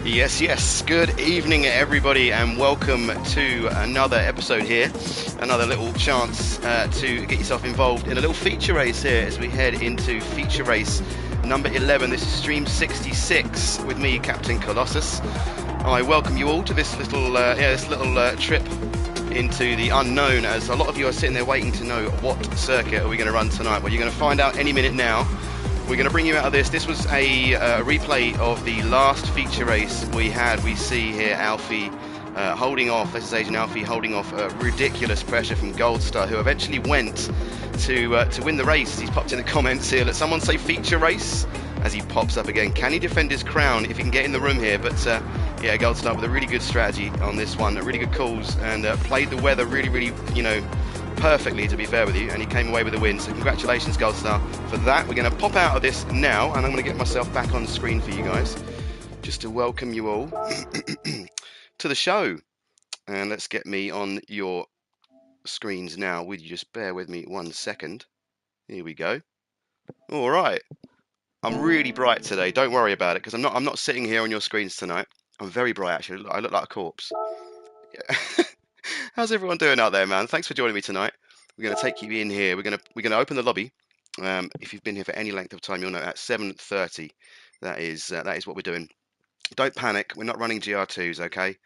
Yes, yes. Good evening, everybody, and welcome to another episode here. Another little chance to get yourself involved in a little feature race here as we head into feature race number 11. This is stream 66 with me, Captain Colossus. I welcome you all to this little, trip into the unknown, as a lot of you are sitting there waiting to know what circuit are we going to run tonight. Well, you're going to find out any minute now. We're going to bring you out of this. This was a replay of the last feature race we had. We see here Alfie holding off, this is Agent Alfie holding off ridiculous pressure from Goldstar, who eventually went to win the race. He's popped in the comments here. Let someone say feature race as he pops up again. Can he defend his crown if he can get in the room here? But yeah, Goldstar with a really good strategy on this one, really good calls, and played the weather really, perfectly, to be fair with you, and he came away with a win. So congratulations, Goldstar, for that. We're going to pop out of this now, and I'm going to get myself back on screen for you guys, just to welcome you all to the show. And let's get me on your screens now. Would you just bear with me 1 second? Here we go. All right. I'm really bright today. Don't worry about it, because I'm not sitting here on your screens tonight. I'm very bright, actually. I look like a corpse. Yeah. How's everyone doing out there, man? Thanks for joining me tonight. We're going to take you in here. We're going to open the lobby. If you've been here for any length of time, you'll know at 7:30. That is what we're doing. Don't panic. We're not running GR2s, okay?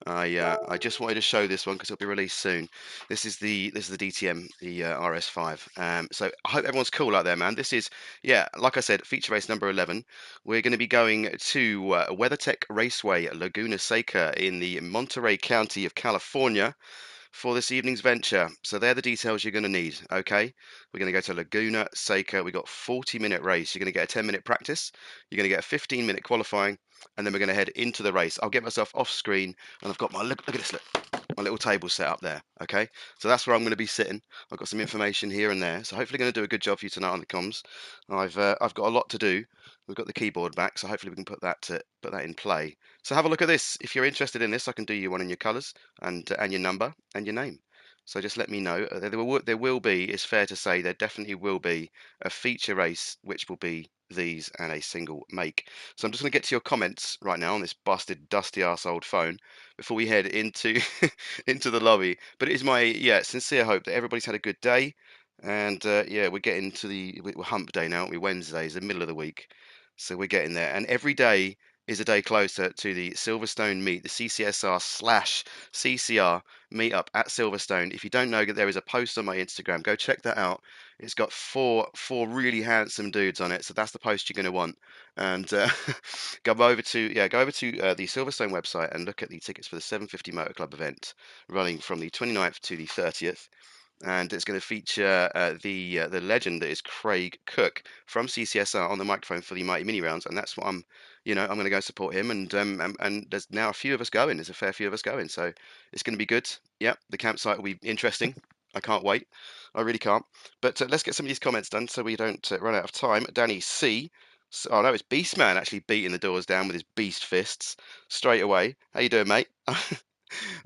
I just wanted to show this one because it'll be released soon. This is the DTM, the RS5. So I hope everyone's cool out there, man. This is, yeah, like I said, feature race number 11. We're going to be going to WeatherTech Raceway, Laguna Seca in the Monterey County of California for this evening's venture. So they're the details you're going to need, okay? We're going to go to Laguna Seca. We've got 40-minute race. You're going to get a 10-minute practice. You're going to get a 15-minute qualifying, and then we're going to head into the race. I'll get myself off screen, and I've got my, look at this, look, my little table set up there, okay? So that's where I'm going to be sitting. I've got some information here and there, so hopefully going to do a good job for you tonight on the comms. I've got a lot to do. We've got the keyboard back, so hopefully we can put that in play. So have a look at this. If you're interested in this, I can do you one in your colours and your number and your name. So just let me know. There will be, it's fair to say, there definitely will be a feature race which will be these and a single make. So I'm just going to get to your comments right now on this busted, dusty ass old phone before we head into into the lobby. But it is my sincere hope that everybody's had a good day. And yeah, we're getting to we're hump day now, aren't we? Wednesday is the middle of the week. So we're getting there. And every day is a day closer to the Silverstone meet, the CCSR/CCR meetup at Silverstone. If you don't know, there is a post on my Instagram. Go check that out. It's got four really handsome dudes on it, so that's the post you're going to want. And go over to the Silverstone website and look at the tickets for the 750 Motor Club event running from the 29th to the 30th. And it's going to feature the legend that is Craig Cook from CCSR on the microphone for the Mighty Mini Rounds, and that's what I'm going to go support him. And there's now a few of us going. There's a fair few of us going, so it's going to be good. Yeah, the campsite will be interesting. I can't wait. I really can't. But let's get some of these comments done so we don't run out of time. Danny C. Oh no, it's Beastman actually beating the doors down with his beast fists straight away. How you doing, mate?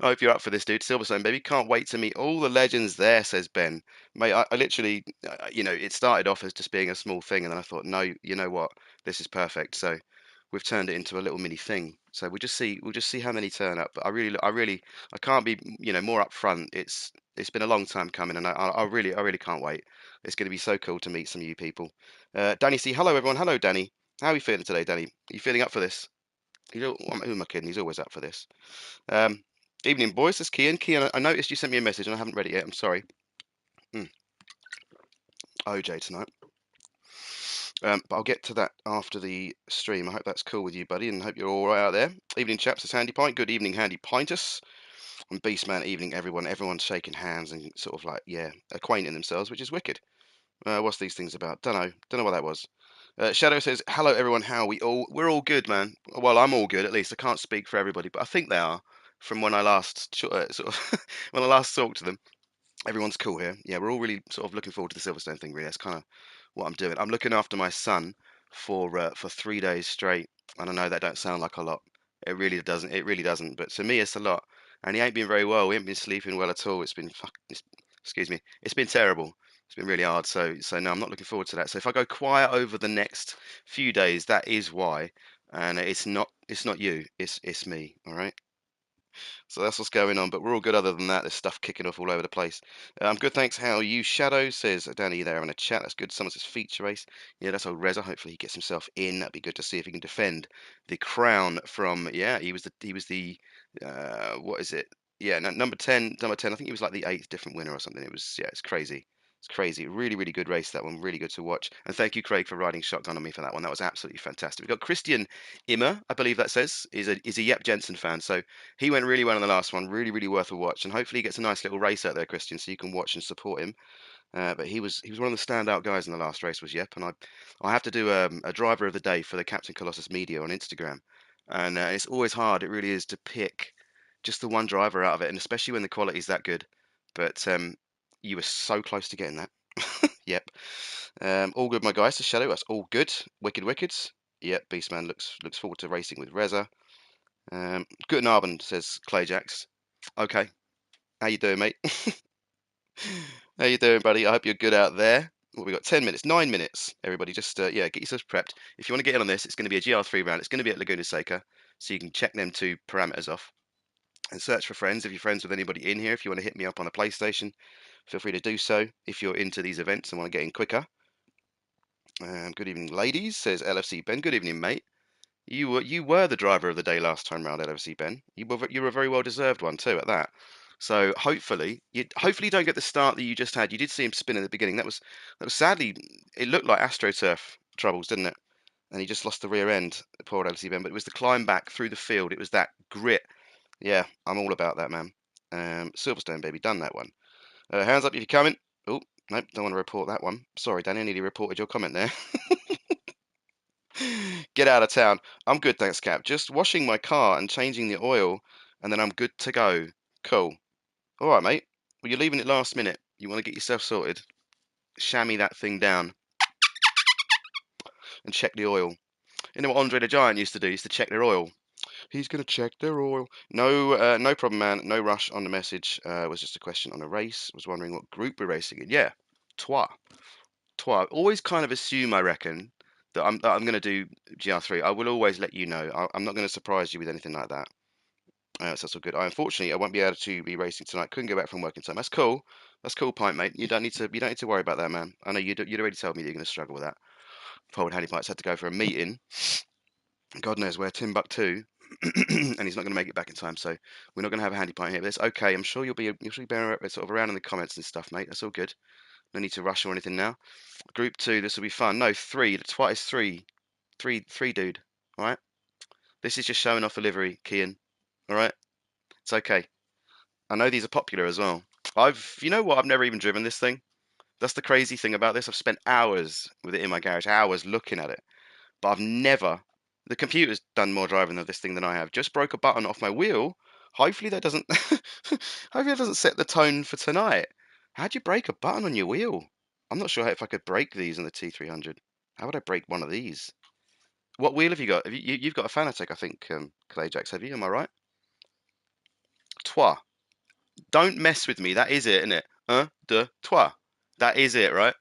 I hope you're up for this, dude. Silverstone, baby. Can't wait to meet all the legends there, says Ben. Mate, I literally, it started off as just being a small thing, and then I thought, no, you know what? This is perfect. So we've turned it into a little mini thing. So we'll just see how many turn up. But I can't be, more upfront. It's been a long time coming, and I really can't wait. It's going to be so cool to meet some of you people. Danny C, hello everyone. Hello, Danny. How are you feeling today, Danny? Are you feeling up for this? Who am I kidding? He's always up for this. Um, Evening, boys. This is Kian. Kian, I noticed you sent me a message and I haven't read it yet. I'm sorry. OJ tonight. But I'll get to that after the stream. I hope that's cool with you, buddy, and hope you're all right out there. Evening, chaps. It's Handy Pint. Good evening, Handy Pintus. And Beastman, evening, everyone. Everyone's shaking hands and sort of like, acquainting themselves, which is wicked. What's these things about? Don't know what that was. Shadow says, hello, everyone. How are we all? We're all good, man. Well, I'm all good, at least. I can't speak for everybody, but I think they are from when I last when I last talked to them. Everyone's cool here. Yeah, we're all really sort of looking forward to the Silverstone thing. Really, that's kind of what I'm doing. I'm looking after my son for 3 days straight, and I know that don't sound like a lot. It really doesn't. It really doesn't. But to me, it's a lot. And he ain't been very well. We ain't been sleeping well at all. Excuse me. It's been terrible. It's been really hard. So no, I'm not looking forward to that. So if I go quiet over the next few days, that is why. and it's not you, it's me. All right. So that's what's going on, but we're all good other than that. There's stuff kicking off all over the place. I'm good, thanks. How are you, Shadow? Says Danny there in a chat. That's good. Someone says feature race. Yeah, that's old Reza. Hopefully he gets himself in. That'd be good to see if he can defend the crown from. Yeah, he was the what is it? Yeah, no, number 10, number 10. I think he was like the eighth different winner or something. It was, yeah, it's crazy. It's crazy. Really, really good race, that one. Really good to watch. And thank you, Craig, for riding shotgun on me for that one. That was absolutely fantastic. We've got Christian Immer, I believe that says, is a Yep Jensen fan. So he went really well in the last one. Really, really worth a watch. And hopefully he gets a nice little race out there, Christian, so you can watch and support him. But he was one of the standout guys in the last race, was Yep. And I have to do a driver of the day for the Captain Colossus media on Instagram. And it's always hard. It really is to pick just the one driver out of it, and especially when the quality's that good. But you were so close to getting that. Yep. All good, my guys. The Shadow, that's all good. Wicked Wickeds. Yep. Beastman looks forward to racing with Reza. Good Narbon, says Clayjax. Okay. How you doing, mate? How you doing, buddy? I hope you're good out there. Well, we got 10 minutes, 9 minutes. Everybody, just yeah, get yourselves prepped. If you want to get in on this, it's going to be a GR3 round. It's going to be at Laguna Seca, so you can check them two parameters off and search for friends. If you're friends with anybody in here, if you want to hit me up on a PlayStation, feel free to do so. If you're into these events and want to get in quicker. Good evening, ladies, says LFC Ben. Good evening, mate. You were the driver of the day last time round, LFC Ben. You were a very well deserved one too at that. So hopefully you don't get the start that you just had. You did see him spin at the beginning. That was sadly, it looked like AstroTurf troubles, didn't it? And he just lost the rear end, poor LFC Ben. But it was the climb back through the field. It was that grit. Yeah, I'm all about that, man. Silverstone baby, done that one. Hands up if you're coming. Oh, nope, don't want to report that one. Sorry, Danny, I nearly reported your comment there. Get out of town. I'm good, thanks, Cap. Just washing my car and changing the oil, and then I'm good to go. Cool. All right, mate. Well, you're leaving it last minute. You want to get yourself sorted. Chamois that thing down and check the oil. You know what Andre the Giant used to do? He used to check their oil. He's gonna check their oil. No, no problem, man. No rush on the message. Was just a question on a race. Was wondering what group we're racing in. Yeah, Trois. Trois. Always kind of assume, I reckon, that I'm going to do GR3. I will always let you know. I'm not going to surprise you with anything like that. So that's all good. Unfortunately, I won't be able to be racing tonight. Couldn't go back from work in time. That's cool. That's cool, Pint, mate. You don't need to worry about that, man. I know you'd already told me that you're going to struggle with that. Poor Handy Pints had to go for a meeting. God knows where, Timbuktu, and he's not going to make it back in time. So we're not going to have a Handy Pint here. But it's okay. I'm sure you'll be sort of around in the comments and stuff, mate. That's all good. No need to rush or anything now. Group 2, this will be fun. No, 3. The twat is 3. 3, dude. All right? This is just showing off a livery, Kian. All right? It's okay. I know these are popular as well. You know what? I've never even driven this thing. That's the crazy thing about this. I've spent hours with it in my garage, hours looking at it. But I've never, the computer's done more driving of this thing than I have. Just broke a button off my wheel. Hopefully that doesn't, hopefully that doesn't set the tone for tonight. How'd you break a button on your wheel? I'm not sure if I could break these on the T300. How would I break one of these? What wheel have you got? You've got a Fanatec, I think, Clayjax, have you? Am I right? Trois. Don't mess with me. That is it, isn't it? Un, deux, trois. That is it, right?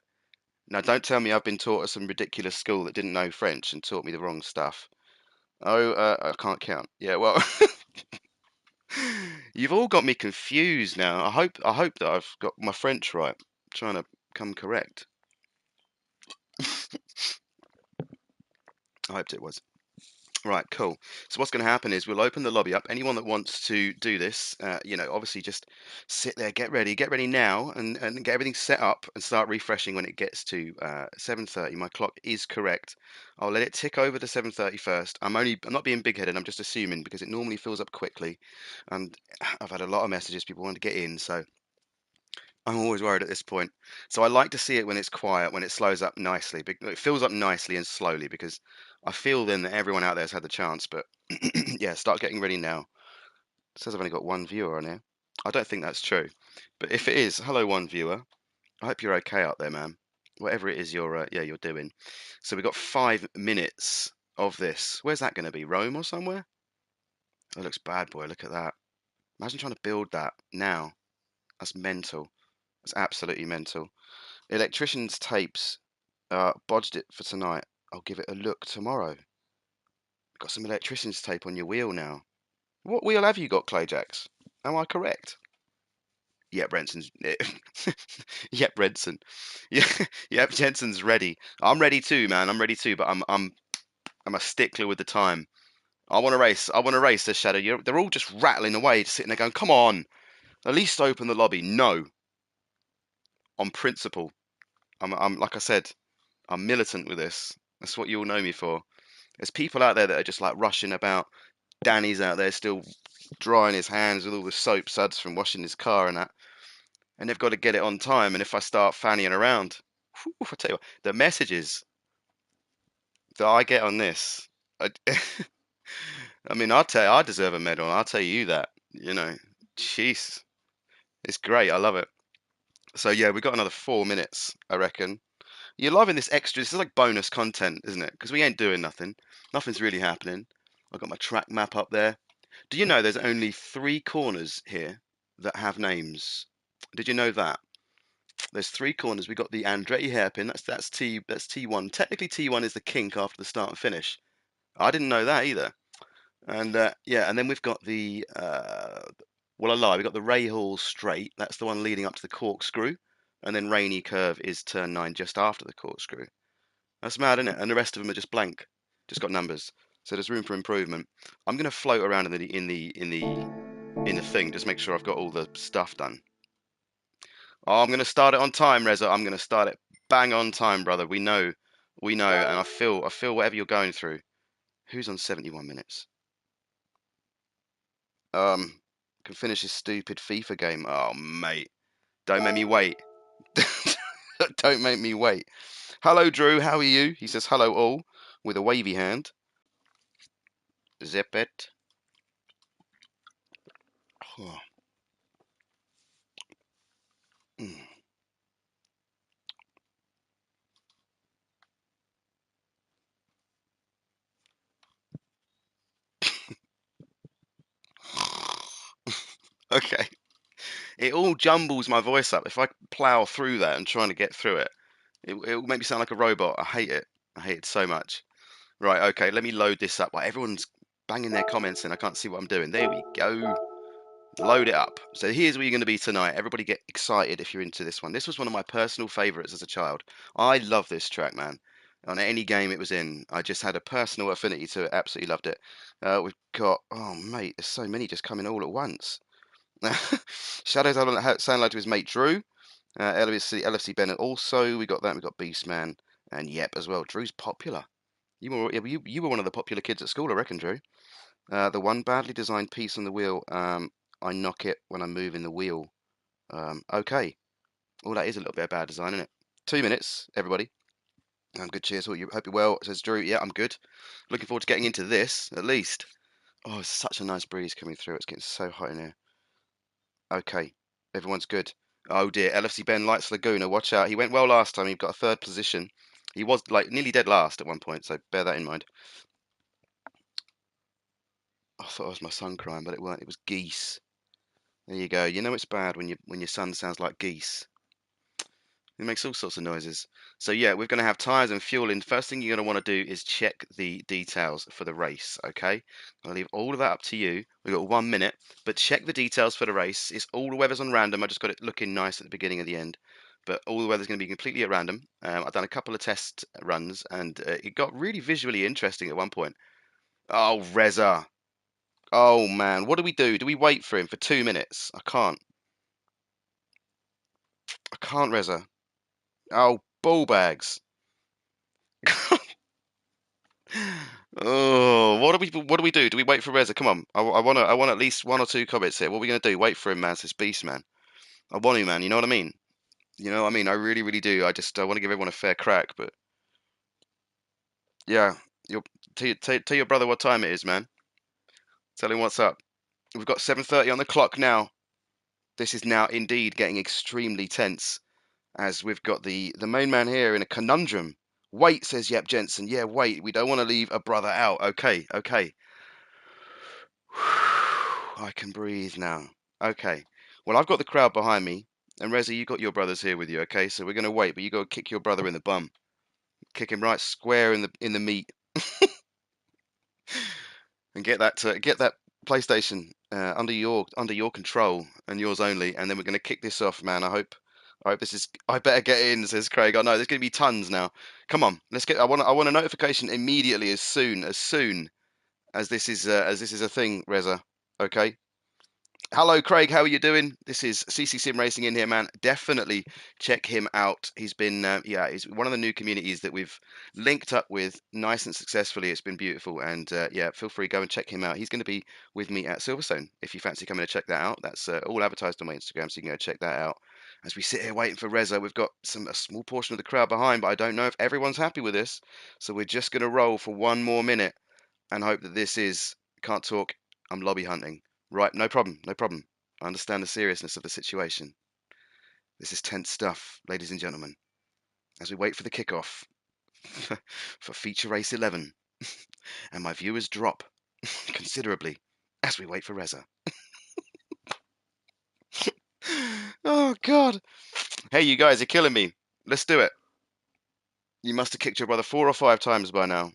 Now, don't tell me I've been taught at some ridiculous school that didn't know French and taught me the wrong stuff. Oh, I can't count. Yeah, well, you've all got me confused now. I hope that I've got my French right. I'm trying to come correct. I hoped it was. Right, cool. So what's going to happen is we'll open the lobby up. Anyone that wants to do this, obviously just sit there, get ready now, and get everything set up and start refreshing when it gets to 7:30. My clock is correct. I'll let it tick over to 7:30 first. I'm not being big-headed. I'm just assuming because it normally fills up quickly, and I've had a lot of messages. People want to get in, so I'm always worried at this point. So I like to see it when it's quiet, when it slows up nicely. It fills up nicely and slowly because I feel then that everyone out there has had the chance. But yeah, start getting ready now. It says I've only got one viewer on here. I don't think that's true. But if it is, hello, one viewer. I hope you're okay out there, man. Whatever it is you're doing. So we've got 5 minutes of this. Where's that going to be? Rome or somewhere? Oh, it looks bad, boy. Look at that. Imagine trying to build that now. That's mental. That's absolutely mental. Electrician's tapes bodged it for tonight. I'll give it a look tomorrow. Got some electrician's tape on your wheel now. What wheel have you got, Clayjax? Am I correct? Yep, Brenson's. Yep, Brenson. Yeah, yep, Jensen's ready. I'm ready too, man. I'm ready too, but I'm a stickler with the time. I want to race. I want to race. Says Shadow. They're all just rattling away, just sitting there going, "Come on, at least open the lobby." No, on principle. I'm like I said, I'm militant with this. That's what you all know me for. There's people out there that are just like rushing about. Danny's out there still drying his hands with all the soap suds from washing his car and that. And they've got to get it on time. And if I start fannying around, whew, I tell you what, the messages that I get on this, I, I mean, I'll tell you, I deserve a medal. I'll tell you that. You know, jeez, it's great. I love it. So yeah, we've got another 4 minutes, I reckon. You're loving this extra. This is like bonus content, isn't it? Because we ain't doing nothing. Nothing's really happening. I've got my track map up there. Do you know there's only 3 corners here that have names? Did you know that? There's 3 corners. We got the Andretti hairpin. That's T1. Technically, T1 is the kink after the start and finish. I didn't know that either. And yeah, and then we've got the well, I lie. We've got the Ray Hall straight. That's the one leading up to the corkscrew, and then Rainy Curve is turn 9 just after the corkscrew. That's mad, isn't it? And the rest of them are just blank, just got numbers. So there's room for improvement. I'm gonna float around in the thing, just make sure I've got all the stuff done. Oh, I'm gonna start it on time, Reza. I'm gonna start it bang on time, brother. We know, and I feel whatever you're going through. Who's on 71 minutes? Can finish this stupid FIFA game. Oh, mate, don't make me wait. Don't make me wait. Hello, Drew. How are you? He says hello all with a wavy hand. Zip it. Oh. Mm. Okay. It all jumbles my voice up. If I plow through that and trying to get through it, it'll make me sound like a robot. I hate it. I hate it so much. Right, okay, let me load this up. Like, everyone's banging their comments in. I can't see what I'm doing. There we go. Load it up. So here's where you're going to be tonight. Everybody get excited if you're into this one. This was one of my personal favorites as a child. I love this track, man. On any game it was in, I just had a personal affinity to it. Absolutely loved it. We've got, oh mate, there's so many just coming all at once. Shadows sound like to his mate Drew. LFC Bennett also. We got that. We got Beastman and Yep as well. Drew's popular. You were one of the popular kids at school, I reckon, Drew. The one badly designed piece on the wheel. I knock it when I'm moving the wheel. Okay. Well, that is a little bit of bad design, isn't it? 2 minutes, everybody. I'm good. Cheers. Hope you're well. Says Drew. Yeah, I'm good. Looking forward to getting into this at least. Oh, it's such a nice breeze coming through. It's getting so hot in here. Okay, everyone's good. Oh dear, LFC Ben lights Laguna. Watch out. He went well last time. He got a third position. He was like nearly dead last at one point, so bear that in mind. I thought it was my son crying, but it weren't. It was geese. There you go. You know it's bad when your son sounds like geese. It makes all sorts of noises. So yeah, we're going to have tyres and fuel in. First thing you're going to want to do is check the details for the race, okay? I'll leave all of that up to you. We've got 1 minute, but check the details for the race. It's all the weather's on random. I just got it looking nice at the beginning and the end, but all the weather's going to be completely at random. I've done a couple of test runs, and it got really visually interesting at one point. Oh, Reza. Oh, man. What do we do? Do we wait for him for 2 minutes? I can't. I can't, Reza. Oh, ball bags. Oh, what do we do? Do we wait for Reza? Come on, I want at least 1 or 2 comments here. What are we gonna do? Wait for him, man. Says Beast, man. I want him, man. You know what I mean? You know what I mean? I really, really do. I want to give everyone a fair crack, but yeah, you'll tell your brother what time it is, man. Tell him what's up. We've got 7:30 on the clock now. This is now indeed getting extremely tense, as we've got the main man here in a conundrum. Wait, says Yep Jensen. Yeah, wait. We don't want to leave a brother out. Okay, okay. I can breathe now. Okay. Well, I've got the crowd behind me, and Reza, you got your brothers here with you. Okay, so we're gonna wait, but you got to kick your brother in the bum, kick him right square in the meat. and get that PlayStation under your control and yours only, and then we're going to kick this off, man. I hope this is. I better get in, says Craig. I know there's going to be tons now. Come on, let's get. I want a notification immediately, as soon as this is a thing, Reza. Okay. Hello, Craig. How are you doing? This is CC Sim Racing in here, man. Definitely check him out. He's been, he's one of the new communities that we've linked up with nice and successfully. It's been beautiful. And yeah, feel free, go and check him out. He's going to be with me at Silverstone. If you fancy coming to check that out, that's all advertised on my Instagram, so you can go check that out. As we sit here waiting for Reza, we've got a small portion of the crowd behind, but I don't know if everyone's happy with this. So we're just going to roll for one more minute and hope that this is, can't talk, I'm lobby hunting. Right, no problem, no problem. I understand the seriousness of the situation. This is tense stuff, ladies and gentlemen, as we wait for the kickoff for Feature Race 11. And my viewers drop considerably as we wait for Reza. Oh, God. Hey, you guys are killing me. Let's do it. You must have kicked your brother 4 or 5 times by now.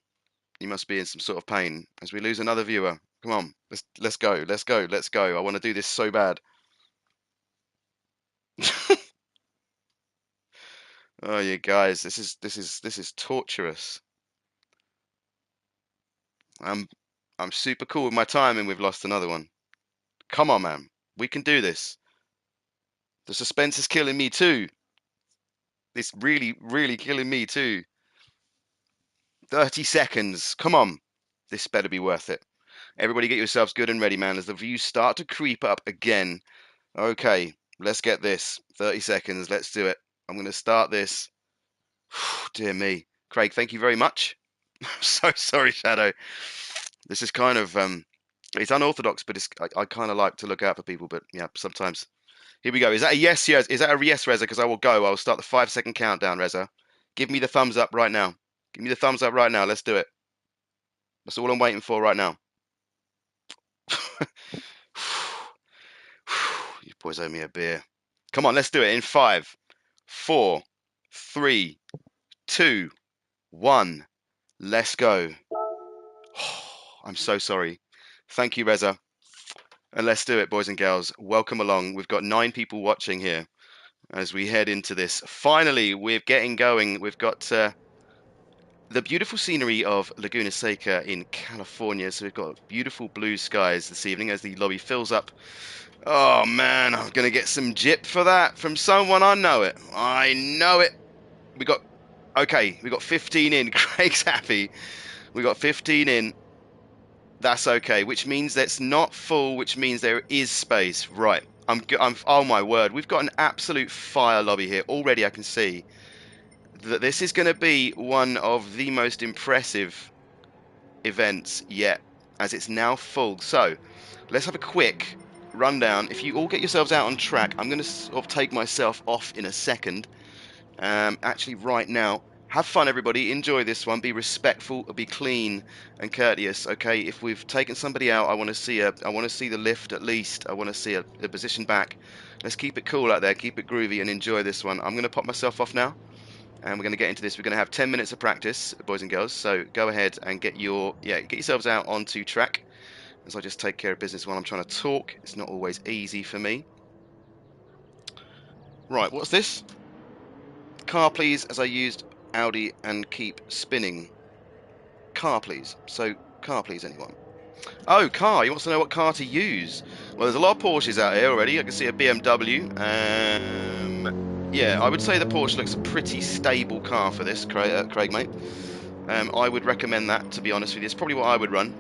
You must be in some sort of pain as we lose another viewer. Come on, let's go, let's go, let's go. I want to do this so bad. Oh, you guys, this is torturous. I'm super cool with my time, and we've lost another one. Come on, man, we can do this. The suspense is killing me too. It's really, really killing me too. 30 seconds. Come on, this better be worth it. Everybody, get yourselves good and ready, man, as the views start to creep up again. Okay, let's get this. 30 seconds. Let's do it. I'm going to start this. Dear me. Craig, thank you very much. I'm so sorry, Shadow. This is kind of, it's unorthodox, but I kind of like to look out for people, but yeah, sometimes. Here we go. Is that a yes, yes? Is that a yes, Reza? Because I will go. I'll start the 5-second countdown, Reza. Give me the thumbs up right now. Give me the thumbs up right now. Let's do it. That's all I'm waiting for right now. You boys owe me a beer. Come on, let's do it in 5, 4, 3, 2, 1. Let's go. I'm so sorry. Thank you, Reza. And let's do it, boys and girls. Welcome along. We've got 9 people watching here as we head into this. Finally, we're getting going. We've got the beautiful scenery of Laguna Seca in California. So we've got beautiful blue skies this evening as the lobby fills up. Oh, man, I'm going to get some jip for that from someone. I know it. I know it. We got 15 in. Craig's happy. We got 15 in. That's okay, which means that's not full, which means there is space. Right. I'm oh my word. We've got an absolute fire lobby here. Already I can see that this is going to be one of the most impressive events yet, as it's now full. So let's have a quick rundown. If you all get yourselves out on track, I'm going to sort of take myself off in a second. Actually, right now, have fun, everybody. Enjoy this one. Be respectful, be clean and courteous. Okay, if we've taken somebody out, I want to see the lift at least. I want to see a position back. Let's keep it cool out there, keep it groovy, and enjoy this one. I'm going to pop myself off now, and we're going to get into this. We're going to have 10 minutes of practice, boys and girls. So go ahead and get yourselves out onto track, as I just take care of business while I'm trying to talk. It's not always easy for me. Right, what's this? Car, please, as I used Audi and keep spinning. Car, please. So, car, please, anyone? Oh, car. He wants to know what car to use. Well, there's a lot of Porsches out here already. I can see a BMW. Yeah, I would say the Porsche looks a pretty stable car for this, Craig, mate. I would recommend that, to be honest with you. It's probably what I would run.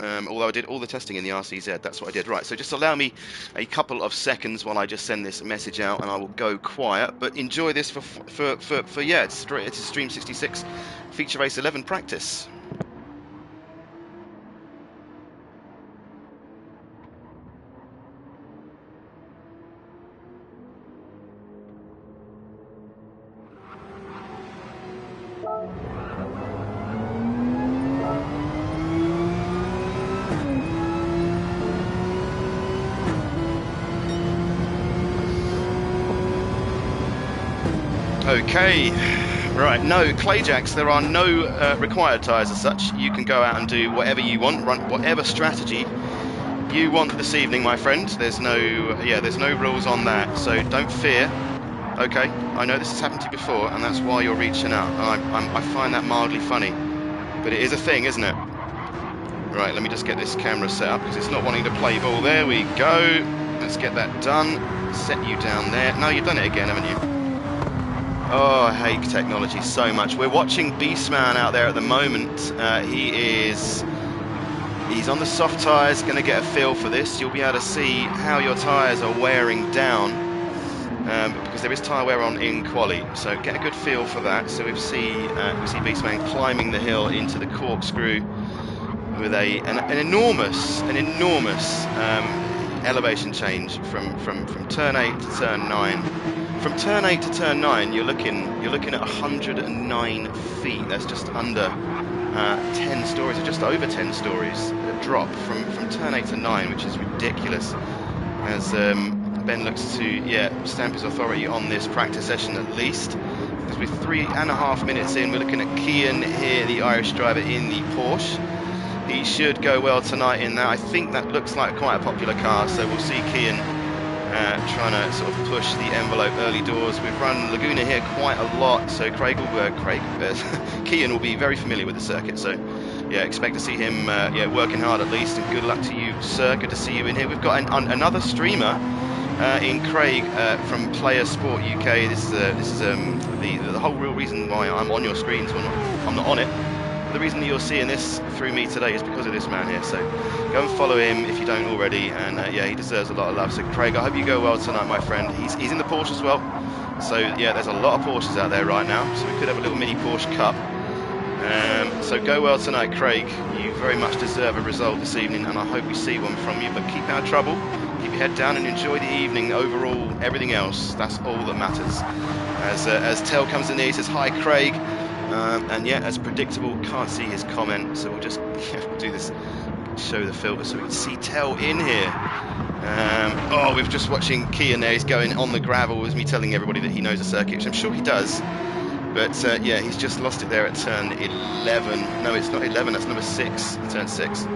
Although I did all the testing in the RCZ, that's what I did. Right, so just allow me a couple of seconds while I just send this message out, and I will go quiet. But enjoy this for yeah, it's Stream 66 Feature Race 11 practice. Okay, Right, no, Clayjacks, there are no required tyres as such. You can go out and do whatever you want, run whatever strategy you want this evening, my friend. There's no rules on that, so don't fear. Okay, I know this has happened to you before, and that's why you're reaching out. I find that mildly funny, but it is a thing, isn't it? Right, let me just get this camera set up, because it's not wanting to play ball. There we go. Let's get that done. Set you down there. No, you've done it again, haven't you? Oh, I hate technology so much. We're watching Beastman out there at the moment. He's on the soft tyres, going to get a feel for this. You'll be able to see how your tyres are wearing down, because there is tyre wear on in quali. So get a good feel for that. So we see Beastman climbing the hill into the corkscrew with an enormous elevation change from turn 8 to turn 9. From turn 8 to turn 9, you're looking at 109 feet. That's just under 10 stories, or just over 10 stories. A drop from turn 8 to 9, which is ridiculous. As Ben looks to stamp his authority on this practice session at least. Because we're 3.5 minutes in, we're looking at Kian here, the Irish driver in the Porsche. He should go well tonight in that. I think that looks like quite a popular car, so we'll see Kian trying to sort of push the envelope early doors. We've run Laguna here quite a lot, so Kian will be very familiar with the circuit. So yeah, expect to see him working hard at least. And good luck to you, sir. Good to see you in here. We've got another streamer in Craig from Player Sport UK. This is the whole real reason why I'm on your screen. So I'm not on it. The reason that you're seeing this through me today is because of this man here, so go and follow him if you don't already, and he deserves a lot of love. So Craig, I hope you go well tonight, my friend. He's in the Porsche as well, so yeah, there's a lot of Porsches out there right now, so we could have a little mini Porsche Cup. So go well tonight, Craig. You very much deserve a result this evening, and I hope we see one from you, but keep out of trouble, keep your head down, and enjoy the evening. Overall, everything else, that's all that matters. As Tel comes in here, he says, "Hi, Craig." And yeah, as predictable, can't see his comment, so we'll just do this, show the filter so we can see Tel in here. We're just watching Kian there. He's going on the gravel with me telling everybody that he knows the circuit, which I'm sure he does. But yeah, he's just lost it there at turn 11. No, it's not 11, that's number 6, turn 6. So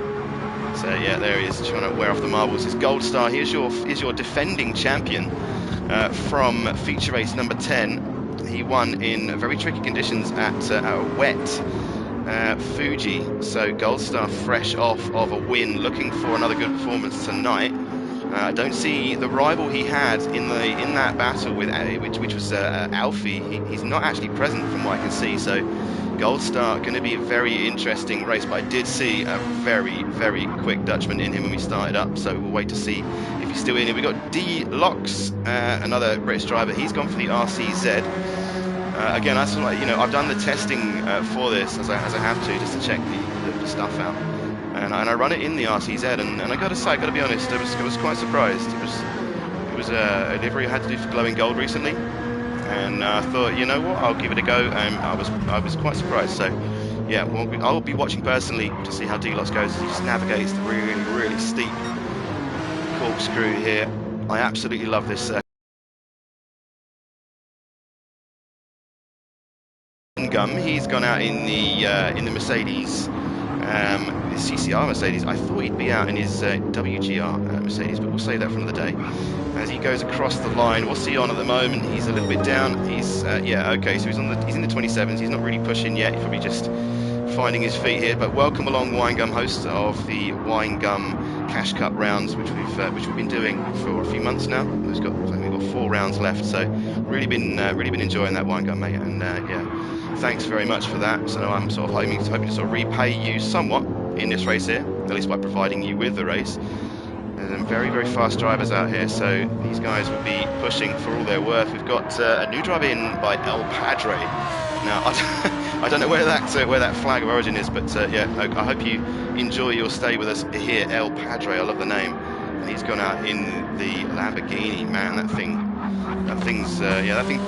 yeah, there he is, trying to wear off the marbles. His Gold Star, here's your defending champion from feature race number 10. He won in very tricky conditions at a wet Fuji, so Gold Star fresh off of a win, looking for another good performance tonight. I don't see the rival he had in that battle with which was Alfie. He's not actually present from what I can see, so Gold Star going to be a very interesting race, but I did see a very, very quick Dutchman in him when we started up, so we'll wait to see if he's still in here. We've got D. Locks, another British driver. He's gone for the RCZ. Again, that's like, I've done the testing for this as I have to, just to check the stuff out, and I run it in the RCZ, and I got to be honest, I was quite surprised. It was a livery I had to do for Glowing Gold recently, and I thought, you know what, I'll give it a go, and I was quite surprised. So yeah, I'll be watching personally to see how D-Lots goes. He just navigates the really, really steep corkscrew here. I absolutely love this He's gone out in the Mercedes, the CCR Mercedes. I thought he'd be out in his WGR Mercedes, but we'll save that for another day. As he goes across the line, what's he on at the moment? He's a little bit down. He's okay. So he's in the 27s. He's not really pushing yet. He's probably just finding his feet here. But welcome along, Wine Gum, host of the Wine Gum Cash Cup rounds, which we've been doing for a few months now. We've got 4 rounds left. So really been enjoying that, Wine Gum, mate. And yeah, thanks very much for that. So I'm sort of hoping to sort of repay you somewhat in this race here, at least by providing you with the race. There's some very, very fast drivers out here, so these guys will be pushing for all their worth. We've got a new drive in by El Padre. Now, I don't know where that flag of origin is, but yeah, I hope you enjoy your stay with us here, El Padre. I love the name. And he's gone out in the Lamborghini. Man, that thing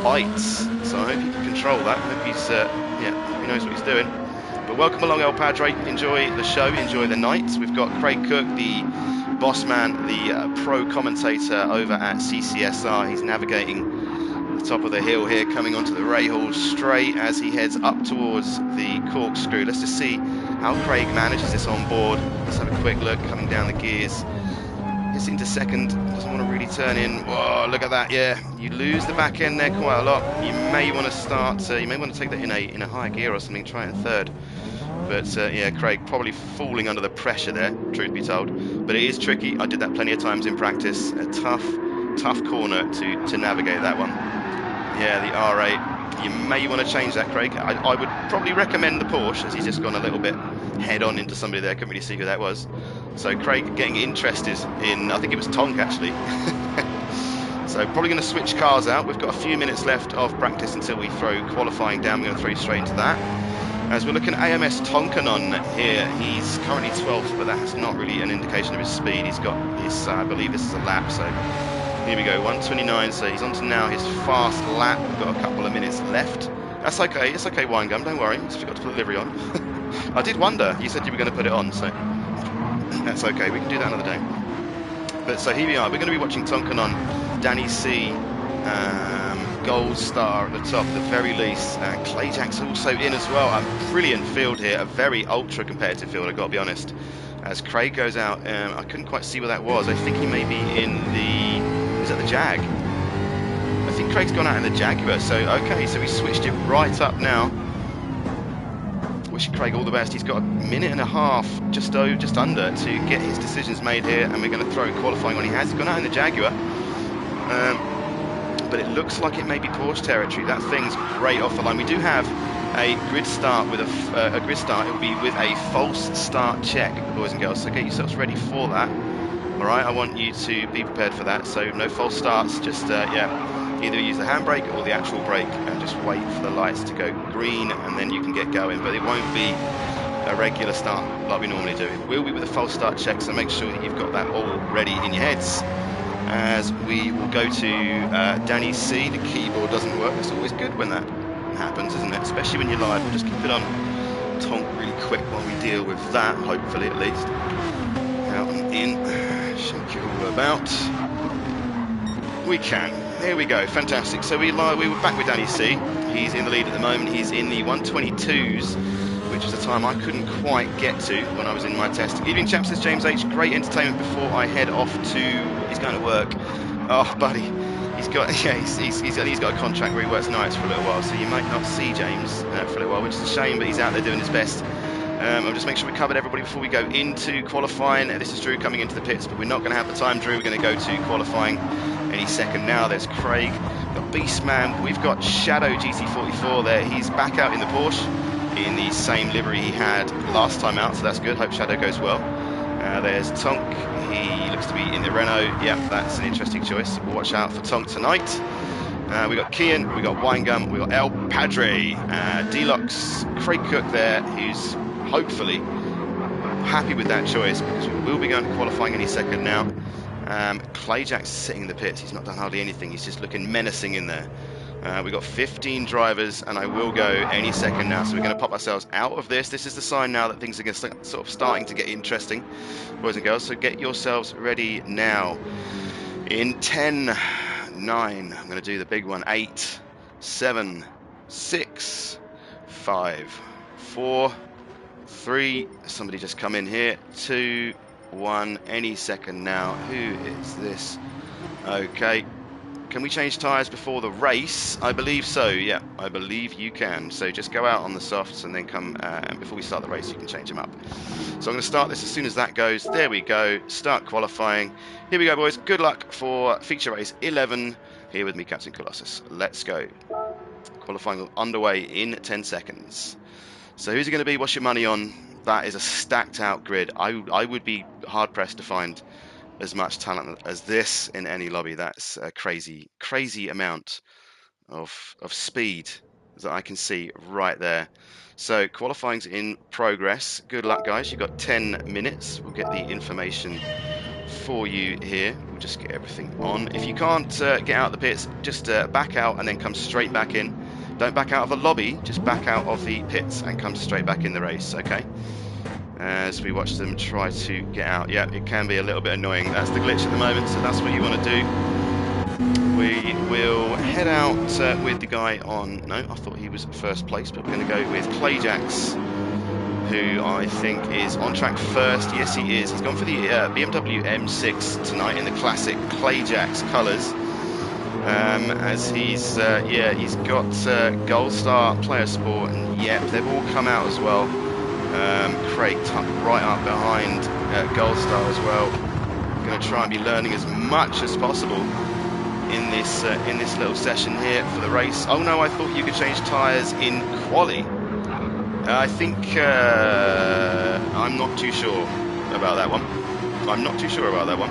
bites. So I hope he can control that. I hope he knows what he's doing. But welcome along, El Padre. Enjoy the show, enjoy the night. We've got Craig Cook, the boss man, the pro commentator over at CCSR. He's navigating the top of the hill here, coming onto the Rahal straight as he heads up towards the corkscrew. Let's just see how Craig manages this on board. Let's have a quick look, coming down the gears. Gets into second, doesn't want to really turn in. Whoa, look at that, yeah. You lose the back end there quite a lot. You may want to start, you may want to take that in a higher gear or something, try it in third. But yeah, Craig probably falling under the pressure there, truth be told. But it is tricky. I did that plenty of times in practice. A tough corner to navigate that one. Yeah, the R8. You may want to change that, Craig. I would probably recommend the Porsche, as he's just gone a little bit head on into somebody there. Couldn't really see who that was. So Craig getting interested in, I think it was Tonk actually. So probably going to switch cars out. We've got a few minutes left of practice until we throw qualifying down. We're going to throw you straight into that. As we're looking at AMS Tonkanon here, he's currently 12th, but that's not really an indication of his speed. He's got his, I believe this is a lap, so here we go, 1:29, so he's on to now his fast lap. We've got a couple of minutes left. That's okay, it's okay, Winegum, don't worry, just forgot to put the livery on. I did wonder, you said you were going to put it on, so that's okay, we can do that another day. But so here we are, we're going to be watching Tonkanon, Danny C, Gold Star at the top at the very least, and Clayjack's also in as well. A brilliant field here, a very ultra competitive field, I've got to be honest. As Craig goes out, I couldn't quite see where that was. I think he may be in the, is that the Jag? I think Craig's gone out in the Jaguar, so okay, so we switched it right up now. Wishing Craig all the best. He's got a minute and a half, just under, to get his decisions made here, and we're going to throw qualifying on. He has gone out in the Jaguar. But it looks like it may be Porsche territory. That thing's great off the line. We do have a grid start with a grid start. It will be with a false start check, boys and girls. So get yourselves ready for that. All right, I want you to be prepared for that. So no false starts. Just yeah, either use the handbrake or the actual brake, and just wait for the lights to go green, and then you can get going. But it won't be a regular start like we normally do. It will be with a false start check. So make sure that you've got that all ready in your heads. As we will go to Danny C. The keyboard doesn't work. It's always good when that happens, isn't it? Especially when you're live. We'll just keep it on Tonk really quick while we deal with that, hopefully at least. Out and in. Shake it all about. We can. Here we go. Fantastic. So we were back with Danny C. He's in the lead at the moment. He's in the 1:22s, which is a time I couldn't quite get to when I was in my test. Evening, chaps, says James H. Great entertainment before I head off to... He's going to work. Oh, buddy. He's got a contract where he works nights for a little while, so you might not see James for a little while, which is a shame, but he's out there doing his best. I'll just make sure we covered everybody before we go into qualifying. This is Drew coming into the pits, but we're not going to have the time, Drew. We're going to go to qualifying any second now. There's Craig. We've got Beastman. We've got Shadow GT44 there. He's back out in the Porsche in the same livery he had last time out, so that's good. Hope Shadow goes well. There's Tonk. He looks to be in the Renault. Yeah, that's an interesting choice. We'll watch out for Tonk tonight. We got Kian, we got Winegum, we got El Padre, Deluxe, Craig Cook there, who's hopefully happy with that choice, because we will be going to qualifying any second now. Clayjack's sitting in the pits. He's not done hardly anything. He's just looking menacing in there. We've got 15 drivers, and I will go any second now. So we're going to pop ourselves out of this. This is the sign now that things are going to sort of starting to get interesting, boys and girls. So get yourselves ready now. In 10, 9, I'm going to do the big one. 8, 7, 6, 5, 4, 3. Somebody just come in here. 2, 1. Any second now. Who is this? Okay. Can we change tyres before the race? I believe so, yeah, I believe you can. So just go out on the softs and then come, and before we start the race, you can change them up. So I'm going to start this as soon as that goes. There we go, start qualifying. Here we go, boys. Good luck for feature race 11. Here with me, Captain Colossus. Let's go. Qualifying underway in 10 seconds. So who's it going to be? What's your money on? That is a stacked out grid. I would be hard pressed to find as much talent as this in any lobby. That's a crazy amount of speed that I can see right there. So qualifying's in progress. Good luck, guys. You've got 10 minutes. We'll get the information for you here. We'll just get everything on. If you can't get out of the pits, just back out and then come straight back in. Don't back out of the lobby, just back out of the pits and come straight back in the race, okay? As we watch them try to get out. Yeah, it can be a little bit annoying. That's the glitch at the moment, so that's what you want to do. We will head out with the guy on... No, I thought he was first place, but we're going to go with Clayjax, who I think is on track first. Yes, he is. He's gone for the BMW M6 tonight in the classic Clayjax colours. As he's got Gold Star, Player Sport, and yep, they've all come out as well. Craig tucked right up behind Gold Star as well. Going to try and be learning as much as possible in this little session here for the race. Oh no, I thought you could change tyres in quali. I think I'm not too sure about that one. I'm not too sure about that one.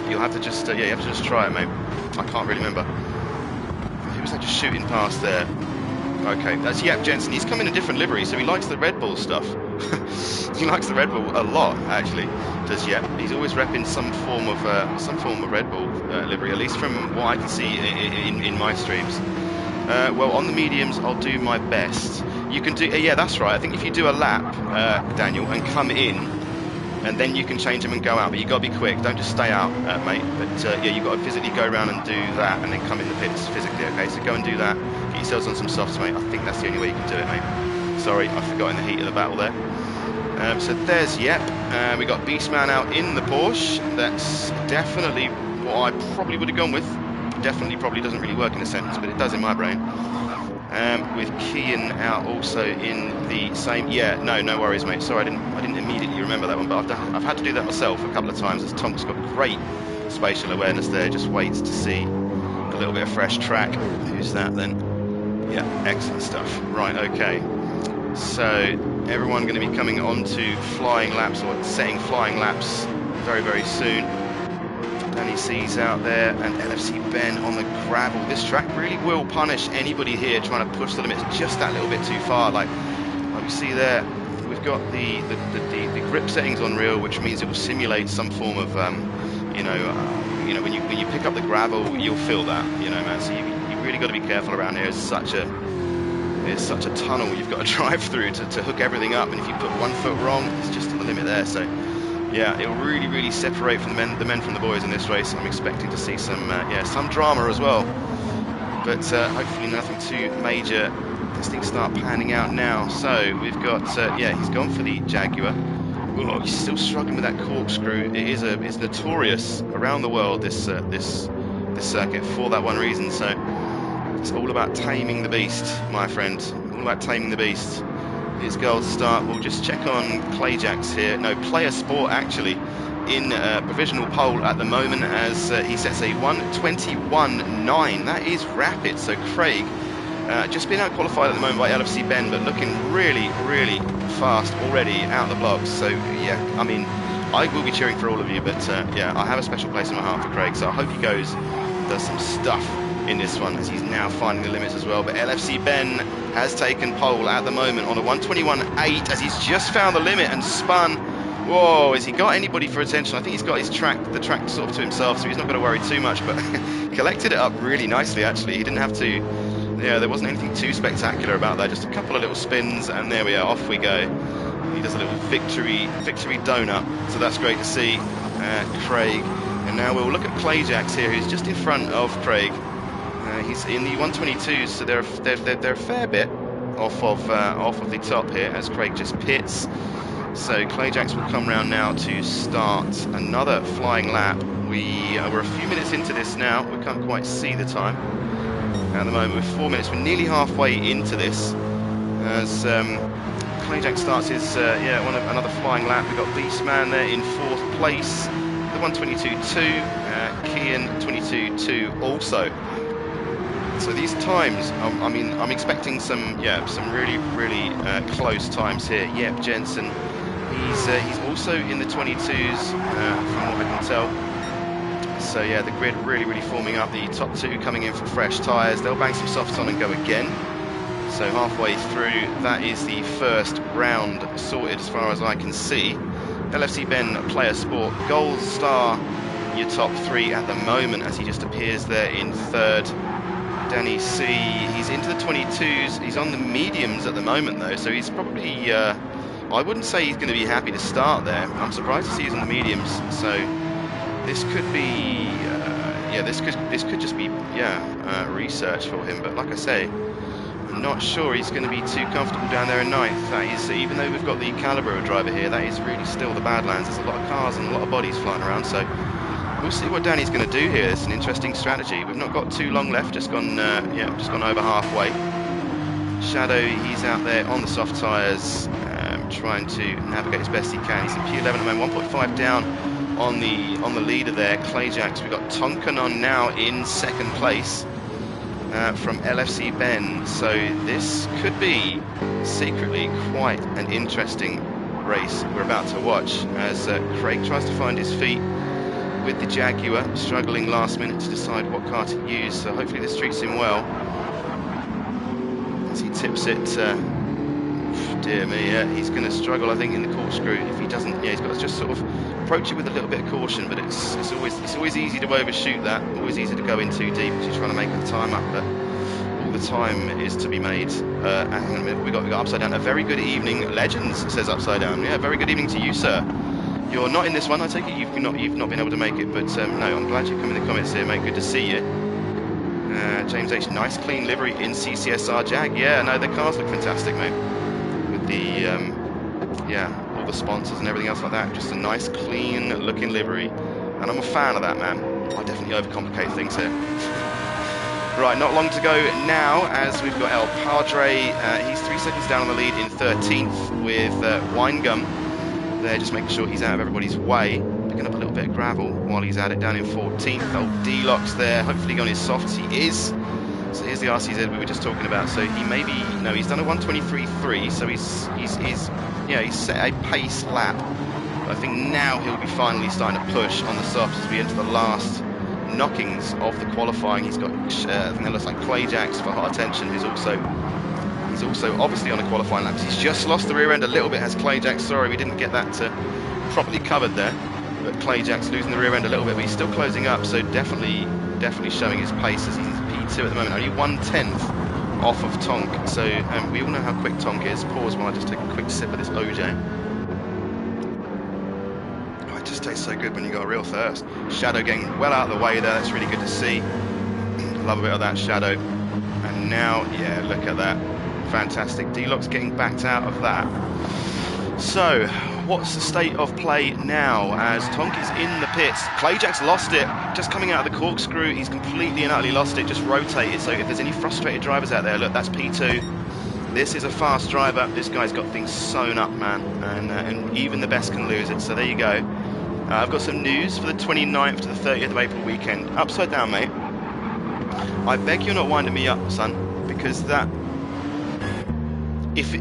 You'll have to just you have to just try it, mate. I can't really remember. Who was that just shooting past there? Okay, that's Yap Jensen. He's come in a different livery, so he likes the Red Bull stuff. He likes the Red Bull a lot, actually. Does Yap? He's always repping some form of Red Bull livery, at least from what I can see in my streams. Well, on the mediums, I'll do my best. You can do, yeah, that's right. I think if you do a lap, Daniel, and come in, and then you can change them and go out. But you got to be quick. Don't just stay out, mate. But yeah, you got to physically go around and do that, and then come in the pits physically. Okay, so go and do that. Get yourselves on some softs, mate. I think that's the only way you can do it, mate. Sorry, I forgot in the heat of the battle there. So there's Yep. We got Beastman out in the Porsche. That's definitely what I probably would have gone with. Definitely probably doesn't really work in a sentence, but it does in my brain. With Kian out also in the same. Yeah, no worries, mate. Sorry, I didn't immediately remember that one, but I've had to do that myself a couple of times. As Tom's got great spatial awareness there, just waits to see a little bit of fresh track. Who's that then? Yeah, excellent stuff. Right, okay. So everyone going to be coming on to flying laps, or setting flying laps very, very soon. Danny C's out there, and LFC Ben on the gravel. This track really will punish anybody here trying to push the limits just that little bit too far. Like you see there, we've got the grip settings on real, which means it will simulate some form of when you pick up the gravel, you'll feel that, man. So you really got to be careful around here. It's such a tunnel you've got to drive through to hook everything up, and if you put one foot wrong, it's just to the limit there. So yeah, it'll really separate from the men from the boys in this race. I'm expecting to see some drama as well, but hopefully nothing too major as things start panning out now. So we've got he's gone for the Jaguar. Oh, he's still struggling with that corkscrew. It's notorious around the world, this circuit, for that one reason. So it's all about taming the beast, my friend. All about taming the beast. His Gold Star. We'll just check on Clayjax here. No, Player Sport actually in provisional pole at the moment, as he sets a 1:21.9. That is rapid. So Craig just being out qualified at the moment by LFC Ben, but looking really fast already out the blocks. So yeah, I mean, I will be cheering for all of you, but yeah, I have a special place in my heart for Craig, so I hope he does some stuff in this one, as he's now finding the limits as well. But LFC Ben has taken pole at the moment on a 1:21.8, as he's just found the limit and spun. Whoa, has he got anybody for attention? I think he's got the track sort of to himself, so he's not going to worry too much, but collected it up really nicely, actually. He didn't have to, yeah, there wasn't anything too spectacular about that, just a couple of little spins, and there we are, off we go. He does a little victory donut, so that's great to see, Craig. And now we'll look at Clayjax here, who's just in front of Craig. He's in the 122s, so they're a fair bit off of the top here, as Craig just pits. So Clayjax will come round now to start another flying lap. We're a few minutes into this now. We can't quite see the time at the moment. We're 4 minutes. We're nearly halfway into this, as Clayjax starts his another flying lap. We've got Beastman there in 4th place, the 1:22.2, Kian 22.2 also. So these times, I mean, I'm expecting some really close times here. Yep, Jensen, he's also in the 22s from what I can tell. So yeah, the grid really forming up. The top two coming in for fresh tyres. They'll bang some softs on and go again. So halfway through, that is the first round sorted as far as I can see. LFC Ben, Player Sport, Gold Star, your top three at the moment, as he just appears there in 3rd. Danny C, he's into the 22s. He's on the mediums at the moment though, so he's probably, I wouldn't say he's going to be happy to start there. I'm surprised to see he's on the mediums, so this could be yeah, this could just be, yeah, research for him. But like I say, I'm not sure he's going to be too comfortable down there in ninth. That is, even though we've got the caliber of driver here, that is really still the Badlands. There's a lot of cars and a lot of bodies flying around, so we'll see what Danny's going to do here. It's an interesting strategy. We've not got too long left, just gone over halfway. Shadow, he's out there on the soft tyres, trying to navigate as best he can. He's in P11 at the moment, 1.5 down on the leader there, Clayjax. We've got Tonkin on now in second place from LFC Ben. So this could be secretly quite an interesting race we're about to watch as Craig tries to find his feet with the Jaguar, struggling last minute to decide what car to use. So hopefully this treats him well as he tips it. Dear me, he's going to struggle, I think, in the corkscrew if he doesn't. Yeah, he's got to just sort of approach it with a little bit of caution. But it's always easy to overshoot that. Always easy to go in too deep because you're trying to make the time up. But all the time is to be made. Hang on a minute, we got Upside Down. A very good evening, Legends, says Upside Down. Yeah, very good evening to you, sir. You're not in this one, I take it. You've not been able to make it, but no, I'm glad you come in the comments here, mate. Good to see you. James H, nice clean livery in CCSR Jag. Yeah, no, the cars look fantastic, mate. With the all the sponsors and everything else like that. Just a nice, clean looking livery, and I'm a fan of that, man. I definitely overcomplicate things here. Right, not long to go now, as we've got El Padre. He's 3 seconds down on the lead in 13th with Winegum there, just making sure he's out of everybody's way. Picking up a little bit of gravel while he's at it, down in 14th. Old D-Locks there, hopefully on his softs. He is. So here's the RCZ we were just talking about. So he maybe, no, he's done a 1:23.3, so he's set a pace lap. But I think now he'll be finally starting to push on the softs as we enter the last knockings of the qualifying. He's got, I think that looks like Clayjax for hot attention, who's also obviously on a qualifying lap. He's just lost the rear end a little bit, has Clayjax. Sorry, we didn't get that properly covered there. But Clayjax losing the rear end a little bit, but he's still closing up, so definitely showing his pace as he's P2 at the moment. Only 1/10 off of Tonk, so we all know how quick Tonk is. Pause while I just take a quick sip of this OJ. Oh, it just tastes so good when you got a real thirst. Shadow getting well out of the way there, that's really good to see. Love a bit of that, Shadow. And now, yeah, look at that. Fantastic. D-Lock's getting backed out of that. So, what's the state of play now as Tonk is in the pits? Clayjack's lost it, just coming out of the corkscrew. He's completely and utterly lost it, just rotated. So if there's any frustrated drivers out there, look, that's P2. This is a fast driver. This guy's got things sewn up, man. And even the best can lose it. So there you go. I've got some news for the 29th to the 30th of April weekend. Upside Down, mate. I beg you're not winding me up, son, because that... If you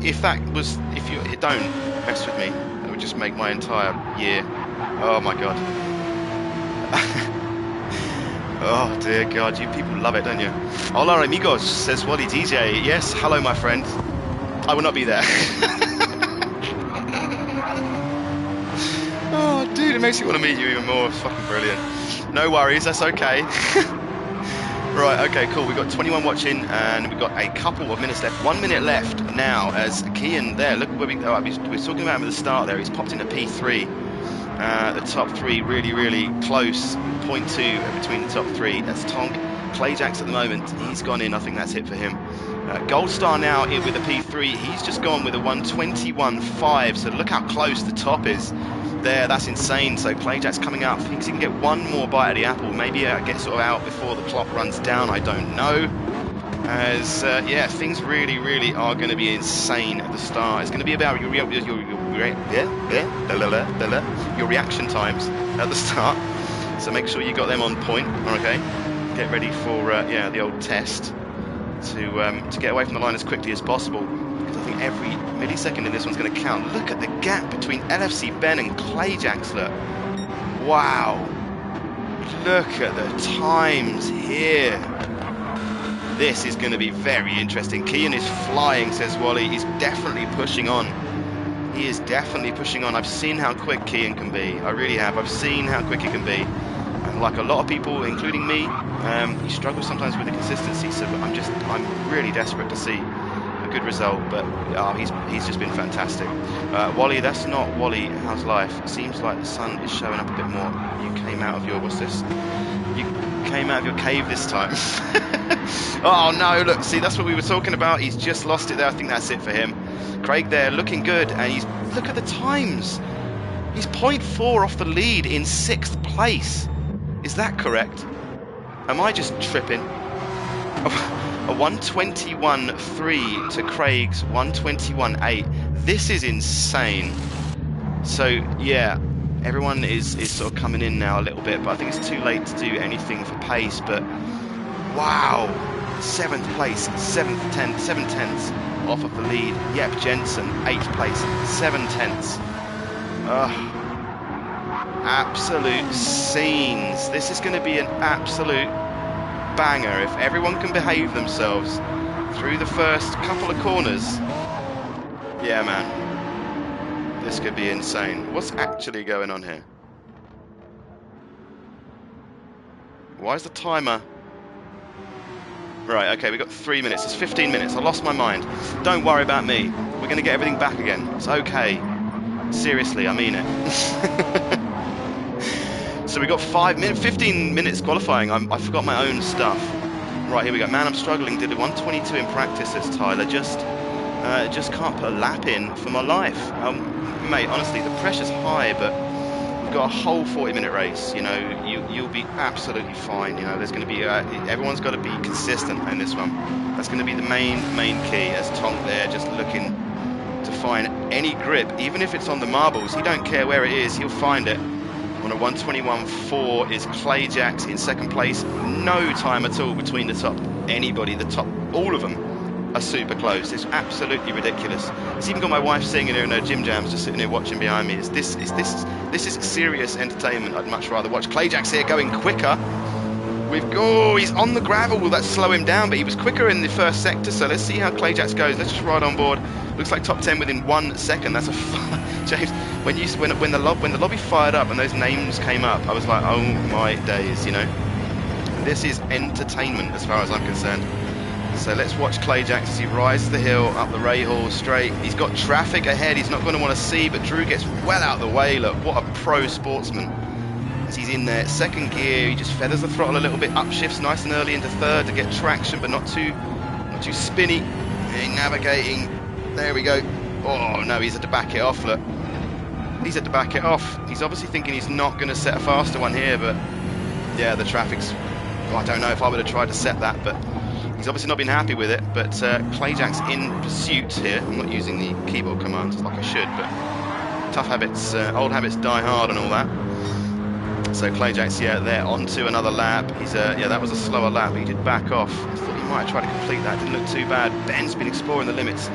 don't mess with me, it would just make my entire year. Oh my god. Oh dear god, you people love it, don't you? Hola amigos, says Wally DJ. Yes, hello my friend. I will not be there. Oh dude, it makes me want to meet you even more. It's fucking brilliant. No worries, that's okay. Right, okay, cool. We've got 21 watching, and we've got a couple of minutes left. 1 minute left now, as Kian there, look where we were talking about him at the start there. He's popped into P3. The top three really close. 0.2 between the top three. That's Tonk. Clayjax at the moment, he's gone in. I think that's it for him. Gold Star now in with a P3. He's just gone with a 1:21.5. So look how close the top is. There, that's insane. So Clayjack's coming up, thinks he can get one more bite of the apple, maybe get sort of out before the clock runs down, I don't know. As yeah, things really are going to be insane at the start. It's going to be about your reaction times at the start, so make sure you got them on point. Okay, get ready for yeah, the old test to get away from the line as quickly as possible, because I think every millisecond in this one's going to count. Look at the gap between LFC Ben and Clayjax. Look, wow, look at the times here. This is going to be very interesting. Kian is flying, says Wally. He's definitely pushing on. He is definitely pushing on. I've seen how quick Kian can be. I really have. I've seen how quick he can be. And like a lot of people, including me, he struggles sometimes with the consistency. So I'm really desperate to see a good result, but he's just been fantastic. Wally, that's not Wally. How's life? It seems like the sun is showing up a bit more. You came out of your, what's this? You came out of your cave this time. Oh no, look, see, that's what we were talking about. He's just lost it there. I think that's it for him. Craig there looking good, and look at the times. He's 0.4 off the lead in 6th place. Is that correct? Am I just tripping? A 121.3 to Craig's 121.8. This is insane. So yeah, everyone is sort of coming in now a little bit, but I think it's too late to do anything for pace. But wow, 7th place, 7 tenths off of the lead. Yep, Jensen, 8th place, 7 tenths. Absolute scenes. This is going to be an absolute banger if everyone can behave themselves through the first couple of corners. Yeah, man, this could be insane. What's actually going on here? Why is the timer? Right, okay, we've got 3 minutes. It's 15 minutes. I lost my mind. Don't worry about me. We're going to get everything back again. It's okay. Seriously, I mean it. So we got 15 minutes qualifying. I forgot my own stuff. Right, here we go. Man, I'm struggling. Did a 122 in practice, says Tyler. Just can't put a lap in for my life. Mate, honestly, the pressure's high, but we've got a whole 40-minute race. You know, you'll be absolutely fine. You know, there's going to be everyone's got to be consistent in this one. That's going to be the main key. As Tonk there, just looking to find any grip, even if it's on the marbles. He don't care where it is. He'll find it. On a 121.4 is Clay Jacks in 2nd place. No time at all between the top. Anybody, the top, all of them are super close. It's absolutely ridiculous. It's even got my wife sitting here in her gym jams, just sitting here watching behind me. This is serious entertainment. I'd much rather watch. Clay Jacks here going quicker. He's on the gravel. Will that slow him down? But he was quicker in the first sector. So let's see how Clay Jacks goes. Let's just ride on board. Looks like top 10 within 1 second. That's a James. When the lobby fired up and those names came up, I was like, oh my days, you know. This is entertainment as far as I'm concerned. So let's watch Clay Jacks as he rises the hill up the Ray Hall straight. He's got traffic ahead. He's not going to want to see, but Drew gets well out of the way. Look, what a pro sportsman. As he's in there, 2nd gear, he just feathers the throttle a little bit, upshifts nice and early into 3rd to get traction, but not too spinny. And navigating. There we go. Oh no, he's had to back it off. Look. He's had to back it off. He's obviously thinking he's not going to set a faster one here, but yeah, the traffic's... I don't know if I would have tried to set that, but he's obviously not been happy with it. But Clay Jacks in pursuit here. I'm not using the keyboard commands like I should, but tough habits, old habits die hard and all that. So Clay Jacks, yeah, there onto another lap. He's yeah, that was a slower lap. He did back off. I thought he might have tried to complete that. Didn't look too bad. Ben's been exploring the limits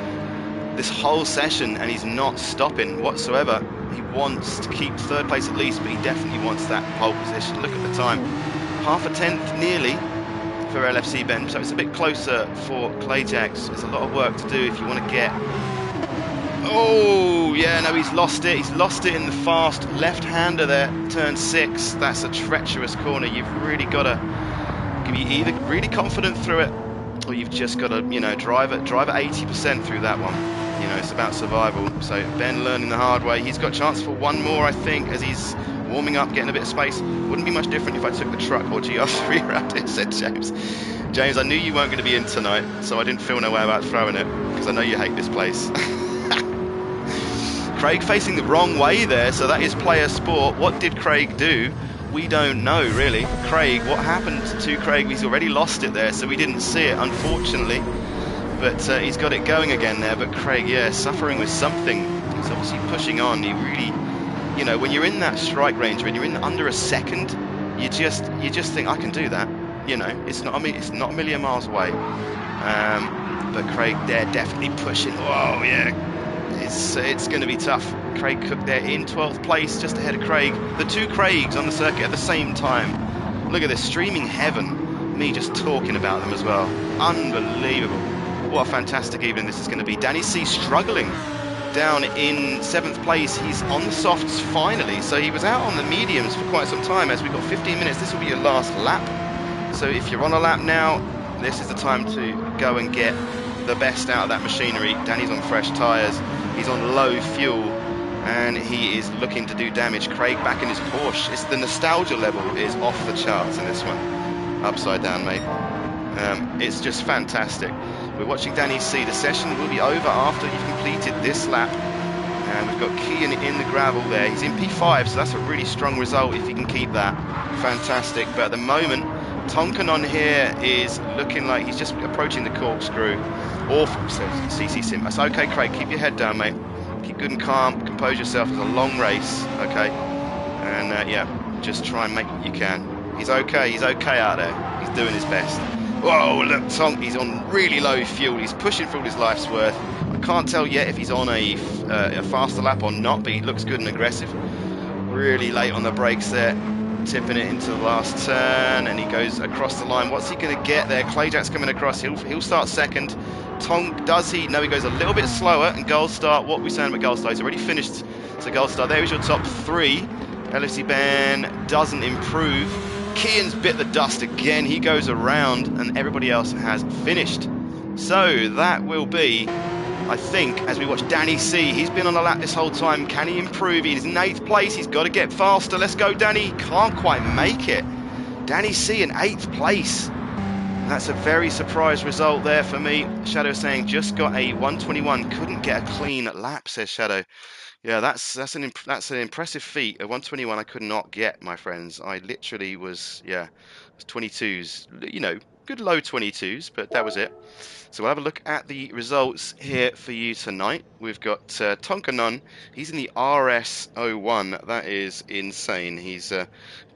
this whole session, and he's not stopping whatsoever. He wants to keep 3rd place at least, but he definitely wants that pole position. Look at the time, half a tenth nearly for LFC Ben, so it's a bit closer for Clay Jacks. There's a lot of work to do if you want to get... Oh yeah, no, he's lost it. He's lost it in the fast left-hander there, turn 6. That's a treacherous corner. You've really got to be either really confident through it, or you've just got to, you know, drive at 80% through that one. You know, it's about survival. So Ben learning the hard way. He's got a chance for one more, I think, as he's warming up, getting a bit of space. Wouldn't be much different if I took the truck or GR3 around it, said James. James, I knew you weren't going to be in tonight, so I didn't feel no way about throwing it, because I know you hate this place. Craig facing the wrong way there, so that is player sport. What did Craig do? We don't know, really. Craig, what happened to Craig? He's already lost it there, so we didn't see it, unfortunately. But he's got it going again there. But Craig, yeah, suffering with something. He's obviously pushing on. He really, you know, when you're in that strike range, when you're in under a second, you just think, I can do that. You know, it's not a million miles away. But Craig there definitely pushing. Oh yeah. It's going to be tough. Craig Cook there in 12th place, just ahead of Craig. The two Craigs on the circuit at the same time. Look at this, streaming heaven. Me just talking about them as well. Unbelievable. What a fantastic evening this is going to be. Danny C struggling down in 7th place. He's on the softs finally. So he was out on the mediums for quite some time. As we've got 15 minutes, this will be your last lap. So if you're on a lap now, this is the time to go and get the best out of that machinery. Danny's on fresh tyres, he's on low fuel, and he is looking to do damage. Craig back in his Porsche. It's the nostalgia level is off the charts in this one. Upside down, mate. It's just fantastic. We're watching Danny C. The session will be over after you've completed this lap. And we've got Kian in the gravel there. He's in P5, so that's a really strong result if he can keep that. Fantastic. But at the moment, Tonkin on here is looking like he's just approaching the corkscrew. Awful, says CC Sim. That's okay, Craig. Keep your head down, mate. Keep good and calm. Compose yourself. It's a long race, okay? And yeah, just try and make what you can. He's okay. He's okay out there. He's doing his best. Whoa, look, Tonk, he's on really low fuel. He's pushing for all his life's worth. I can't tell yet if he's on a faster lap or not, but he looks good and aggressive. Really late on the brakes there, tipping it into the last turn, and he goes across the line. What's he going to get there? Clayjack's coming across. He'll start second. Tonk, does he? No, he goes a little bit slower, and Goldstar, what are we saying about Goldstar? He's already finished. So Goldstar, there is your top three. LFC Ben doesn't improve. Kian's bit the dust again. He goes around, and everybody else has finished. So that will be, I think, as we watch Danny C. He's been on a lap this whole time. Can he improve? He's in 8th place. He's got to get faster. Let's go, Danny. Can't quite make it. Danny C in 8th place. That's a very surprise result there for me. Shadow saying just got a 121. Couldn't get a clean lap, says Shadow. Yeah, that's an impressive feat. A 121 I could not get, my friends. I literally was, yeah, 22s, you know, good low 22s, but that was it. So we'll have a look at the results here for you tonight. We've got Tonkanon. He's in the RS01. That is insane. He's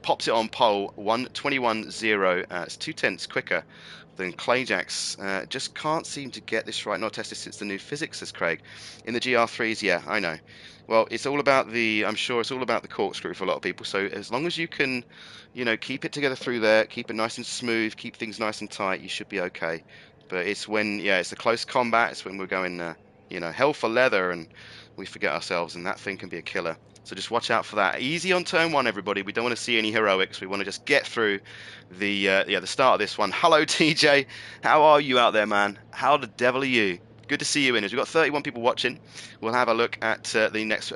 pops it on pole, 121.0. It's 0.2 quicker than Clayjack's. Just can't seem to get this right. Not tested since the new physics, says Craig. In the GR3s, yeah, I know. Well, it's all about the, I'm sure it's all about the corkscrew for a lot of people. So as long as you can, you know, keep it together through there, keep it nice and smooth, keep things nice and tight, you should be okay. But it's when, yeah, it's the close combat. It's when we're going, you know, hell for leather, and we forget ourselves, and that thing can be a killer. So just watch out for that. Easy on turn one, everybody. We don't want to see any heroics. We want to just get through the start of this one. Hello, TJ. How are you out there, man? How the devil are you? Good to see you in. As we've got 31 people watching, we'll have a look at the next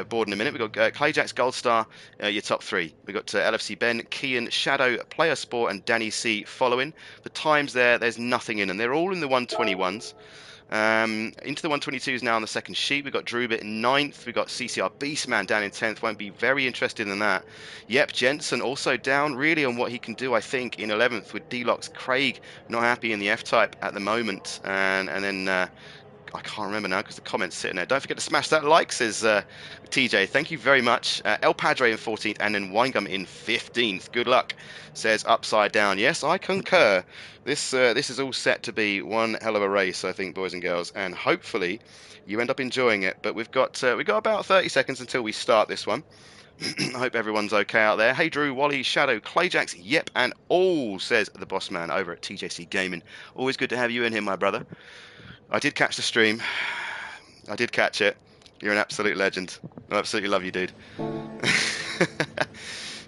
board in a minute. We've got Clayjack's Goldstar, your top three. We've got LFC Ben, Kian, Shadow, Player Sport, and Danny C following. The times there's nothing in them. They're all in the 121s. Into the 122s now on the second sheet. We've got Drubit in 9th. We've got CCR Beastman down in 10th. Won't be very interested in that. Yep, Jensen also down really on what he can do, I think, in 11th with D-Locks. Craig not happy in the F-Type at the moment. And then I can't remember now because the comment's sitting there. Don't forget to smash that like, says TJ. Thank you very much. El Padre in 14th and then Winegum in 15th. Good luck, says Upside Down. Yes, I concur. This is all set to be one hell of a race, I think, boys and girls, and hopefully you end up enjoying it. But we've got about 30 seconds until we start this one. I hope everyone's okay out there. Hey Drew, Wally, Shadow, Clayjacks, yep, and all, says the boss man over at TJC Gaming. Always good to have you in here, my brother. I did catch the stream. I did catch it. You're an absolute legend. I absolutely love you, dude.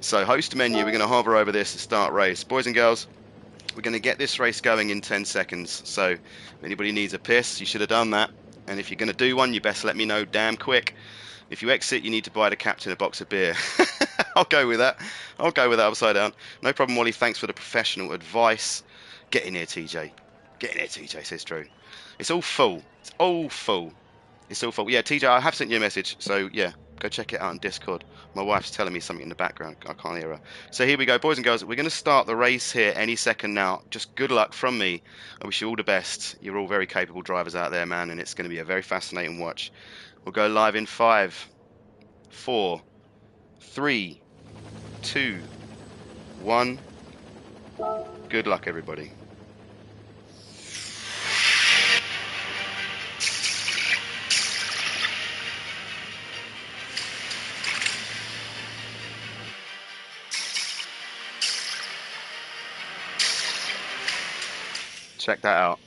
So, host menu, we're going to hover over this and start race. Boys and girls, we're going to get this race going in 10 seconds. So, if anybody needs a piss, you should have done that. And if you're going to do one, you best let me know damn quick. If you exit, you need to buy the captain a box of beer. I'll go with that. I'll go with that upside down. No problem, Wally. Thanks for the professional advice. Get in here, TJ. Get in here, TJ, says Drew. It's all full. It's all full. It's all full. Yeah, TJ, I have sent you a message. So, yeah, go check it out on Discord. My wife's telling me something in the background. I can't hear her. So here we go, boys and girls. We're going to start the race here any second now. Just good luck from me. I wish you all the best. You're all very capable drivers out there, man, and it's going to be a very fascinating watch. We'll go live in 5, 4, 3, 2, 1. Good luck, everybody. Check that out.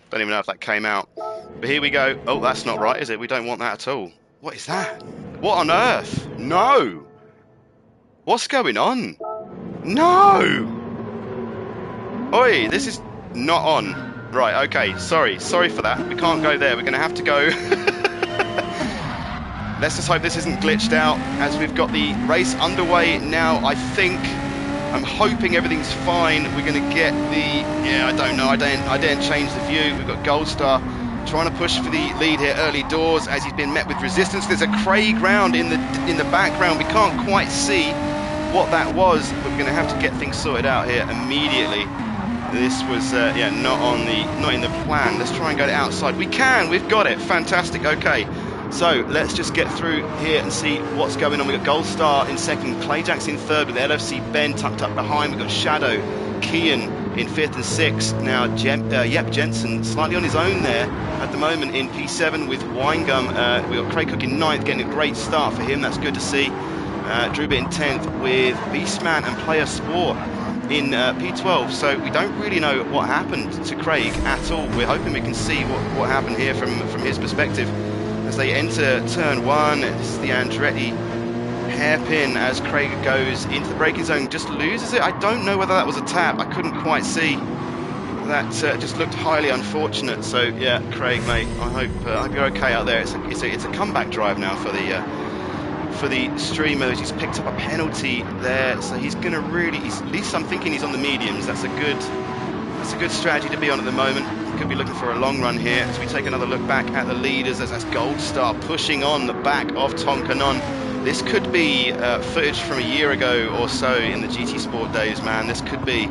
Don't even know if that came out. But here we go. Oh, that's not right, is it? We don't want that at all. What is that? What on earth? No! What's going on? No! Oi, this is not on. Right, okay, sorry for that. We can't go there, we're going to have to go. Let's just hope this isn't glitched out as we've got the race underway now. I'm hoping everything's fine. We're going to get the, yeah, I don't know, I didn't change the view. We've got Gold Star trying to push for the lead here early doors as he's been met with resistance. There's a Craig round in the background. We can't quite see what that was, but we're going to have to get things sorted out here immediately. This was yeah, not in the plan. Let's try and go to outside. We've got it. Fantastic. Okay, so let's just get through here and see what's going on. We've got Gold Star in second, Clayjax in third with LFC Ben tucked up behind. We've got Shadow, Kian in fifth and sixth. Now Yep Jensen slightly on his own there at the moment in P7 with Winegum. We've got Craig Cook in ninth, getting a great start for him. That's good to see. Drubit in 10th with Beastman and Player Sport in P12, so we don't really know what happened to Craig at all. We're hoping we can see what happened here from his perspective as they enter turn one. This is the Andretti hairpin as Craig goes into the braking zone, just loses it. I don't know whether that was a tap. I couldn't quite see. That just looked highly unfortunate. So yeah, Craig, mate, I hope you're okay out there. It's a comeback drive now for the streamer. He's picked up a penalty there, so he's going to really, at least I'm thinking he's on the mediums. That's a good strategy to be on at the moment. Could be looking for a long run here as we take another look back at the leaders as that's Gold Star pushing on the back of Tonkanon. This could be footage from a year ago or so in the GT Sport days, man. This could be,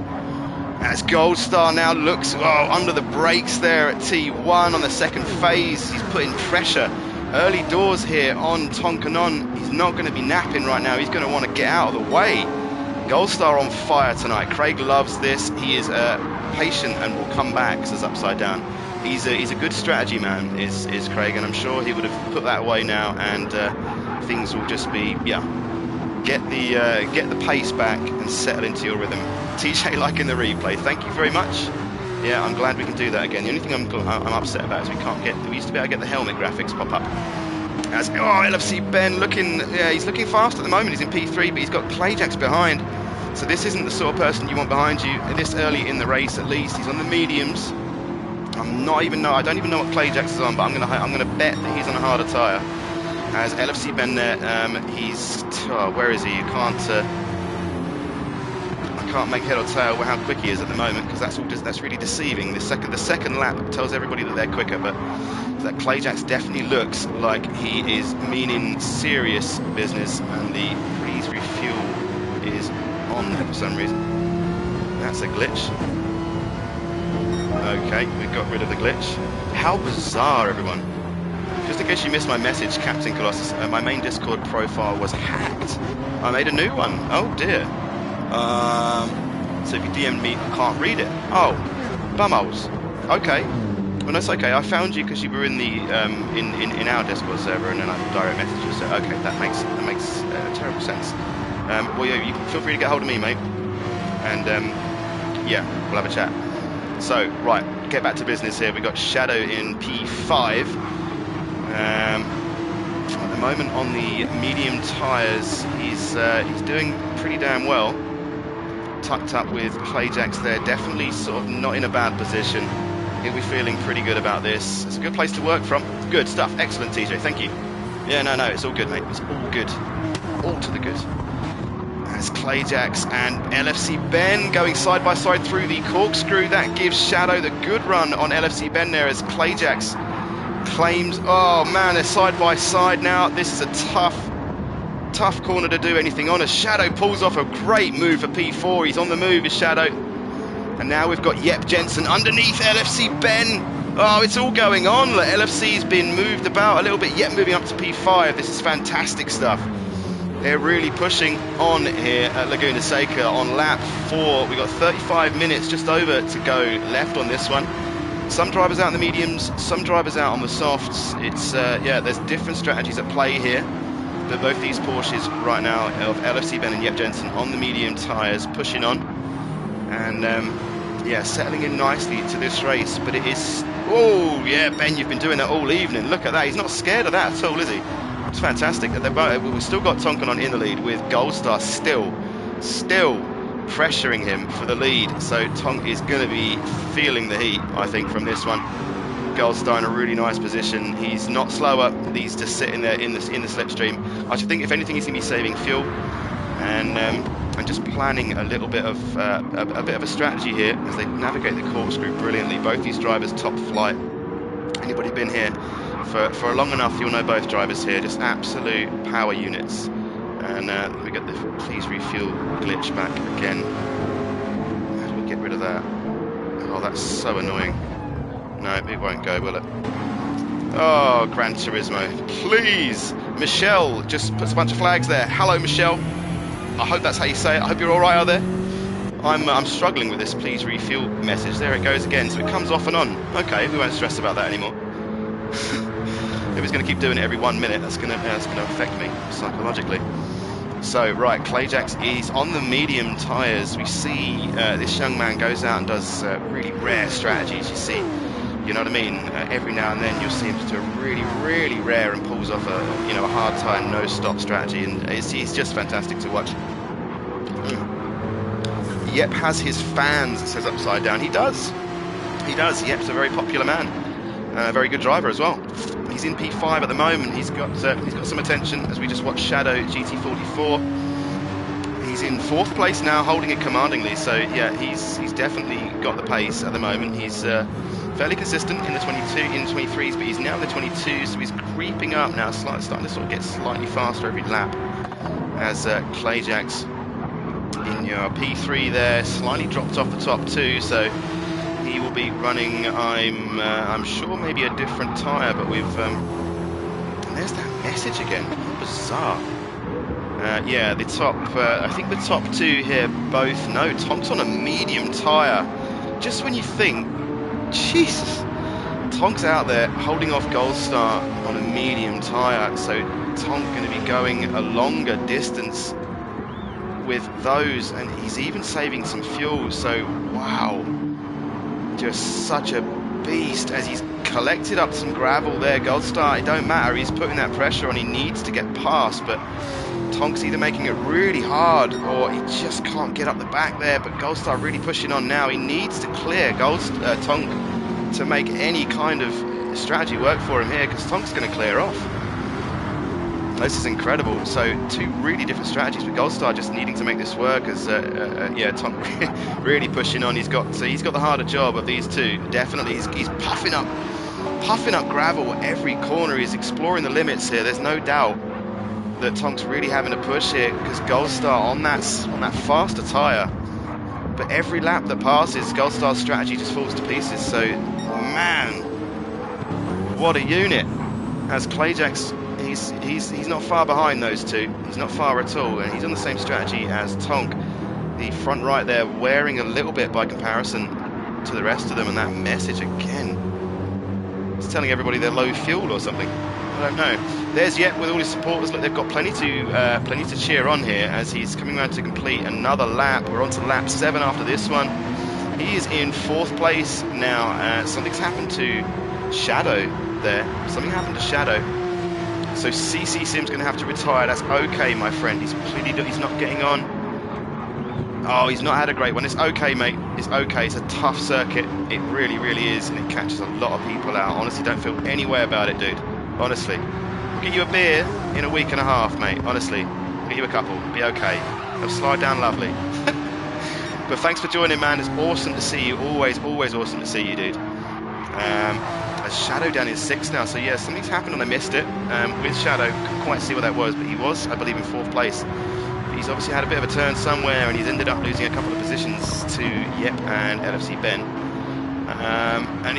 as Gold Star now looks under the brakes there at T1 on the second phase. He's putting pressure early doors here on Tonkanon. He's not going to be napping right now. He's going to want to get out of the way. Gold Star on fire tonight. Craig loves this. He is patient and will come back, says Upside Down. He's a good strategy man, is Craig, and I'm sure he would have put that away now, and things will just be, yeah, get the pace back and settle into your rhythm. TJ liking the replay. Thank you very much. Yeah, I'm glad we can do that again. The only thing I'm upset about is we used to be able to get the helmet graphics pop up. As LFC Ben he's looking fast at the moment. He's in P3, but he's got Clayjax behind. So this isn't the sort of person you want behind you this early in the race. At least he's on the mediums. I don't even know what Clayjax is on, but I'm gonna bet that he's on a harder tyre. As LFC Ben there, where is he? You can't make head or tail with how quick he is at the moment, because that's really deceiving. The second lap tells everybody that they're quicker, but that Clayjax definitely looks like he is meaning serious business, and the freeze refuel is on for some reason. That's a glitch. Okay, we got rid of the glitch. How bizarre, everyone. Just in case you missed my message, Captain Colossus, my main Discord profile was hacked. I made a new one. Oh dear. So if you DM'd me, I can't read it. Oh, bumholes. Okay. Well, that's okay. I found you because you were in the in our Discord server, and then I direct messaged you. So okay, that makes terrible sense. Well, yeah, you can feel free to get hold of me, mate. And yeah, we'll have a chat. So right, get back to business here. We got Shadow in P5. At the moment on the medium tyres, he's doing pretty damn well. Tucked up with Clayjax there, definitely sort of not in a bad position. He'll be feeling pretty good about this. It's a good place to work from. Good stuff. Excellent, TJ. Thank you. Yeah, no, it's all good, mate. It's all good. All to the good. As Clayjax and LFC Ben going side by side through the corkscrew. That gives Shadow the good run on LFC Ben there as Clayjax claims, oh man, they're side by side now. This is a tough corner to do anything on, as Shadow pulls off a great move for P4. He's on the move, is Shadow. And now we've got Yep Jensen underneath LFC Ben. Oh, it's all going on. LFC's been moved about a little bit. Yep moving up to P5. This is fantastic stuff. They're really pushing on here at Laguna Seca on lap 4. We've got 35 minutes just over to go left on this one. Some drivers out in the mediums, some drivers out on the softs. It's yeah, there's different strategies at play here. But both these Porsches right now of LFC Ben and Yep Jensen on the medium tyres, pushing on. And yeah, settling in nicely to this race. But it is, oh yeah, Ben, you've been doing that all evening. Look at that, he's not scared of that at all, is he? It's fantastic. We've still got Tonkanon in the lead with Gold Star still pressuring him for the lead. So Tonk is going to be feeling the heat, I think, from this one. Gold Star in a really nice position. He's not slower. He's just sitting there in the slipstream. I should think, if anything, he's going to be saving fuel and just planning a little bit of a bit of a strategy here as they navigate the corkscrew brilliantly. Both these drivers top flight. Anybody been here for long enough, you'll know both drivers here. Just absolute power units. And we get the please refuel glitch back again. How do we get rid of that? Oh, that's so annoying. No, it won't go, will it? Oh, Gran Turismo. Please! Michelle just puts a bunch of flags there. Hello, Michelle. I hope that's how you say it. I hope you're all right out there. I'm struggling with this please refuel message. There it goes again. So it comes off and on. Okay, we won't stress about that anymore. If it's going to keep doing it every 1 minute, that's going to affect me psychologically. So, right, Clayjax is on the medium tyres. We see this young man goes out and does really rare strategies. You see, you know what I mean? Every now and then you'll see him do a really, really rare and pulls off a hard tyre no stop strategy, and he's just fantastic to watch. Yep has his fans, it says upside down. He does. Yep's a very popular man, a very good driver as well. He's in P5 at the moment. He's got some attention as we just watch Shadow GT44. He's in 4th place now, holding it commandingly. So yeah, he's definitely got the pace at the moment. He's fairly consistent in the 23s, but he's now in the 22s, so he's creeping up now, starting to sort of get slightly faster every lap. As Clayjax in your P3 there, slightly dropped off the top 2, so he will be running, I'm sure, maybe a different tyre, but we've there's that message again. How bizarre. Yeah, the top I think the top 2 here both know Tonk's on a medium tyre. Just when you think, Jesus, Tonk's out there holding off Gold Star on a medium tyre, so Tonk going to be going a longer distance with those, and he's even saving some fuel. So wow, just such a beast as he's collected up some gravel there. Gold Star, it don't matter, he's putting that pressure on, he needs to get past, but Tonk's either making it really hard or he just can't get up the back there. But Gold Star really pushing on now. He needs to clear Tonk to make any kind of strategy work for him here, because Tonk's going to clear off. This is incredible. So 2 really different strategies, with Gold Star just needing to make this work as yeah, Tonk really pushing on. He's got the harder job of these 2. Definitely, he's puffing up gravel every corner. He's exploring the limits here. There's no doubt that Tonk's really having to push here, because Gold Star on that faster tyre. But every lap that passes, Gold Star's strategy just falls to pieces. So man, what a unit! As Clayjax, he's not far behind those 2. He's not far at all, and he's on the same strategy as Tonk. The front right there wearing a little bit by comparison to the rest of them, and that message again. It's telling everybody they're low fuel or something. I don't know. There's Yep with all his supporters. Look, they've got plenty to cheer on here as he's coming around to complete another lap. We're on to lap 7 after this one. He is in 4th place now. Something's happened to Shadow there. Something happened to Shadow. So CC Sim's going to have to retire. That's okay, my friend. He's not getting on. Oh, he's not had a great one. It's okay, mate. It's okay. It's a tough circuit. It really, really is, and it catches a lot of people out. Honestly, don't feel any way about it, dude. Honestly. I'll get you a beer in a week and a half, mate. Honestly. I'll get you a couple. It'll be okay. They'll slide down lovely. But thanks for joining, man. It's awesome to see you. Always, always awesome to see you, dude. A Shadow down in 6th now. So yeah, something's happened and I missed it. With Shadow, couldn't quite see what that was, but he was, I believe, in 4th place. He's obviously had a bit of a turn somewhere, and he's ended up losing a couple of positions to Yep and LFC Ben. And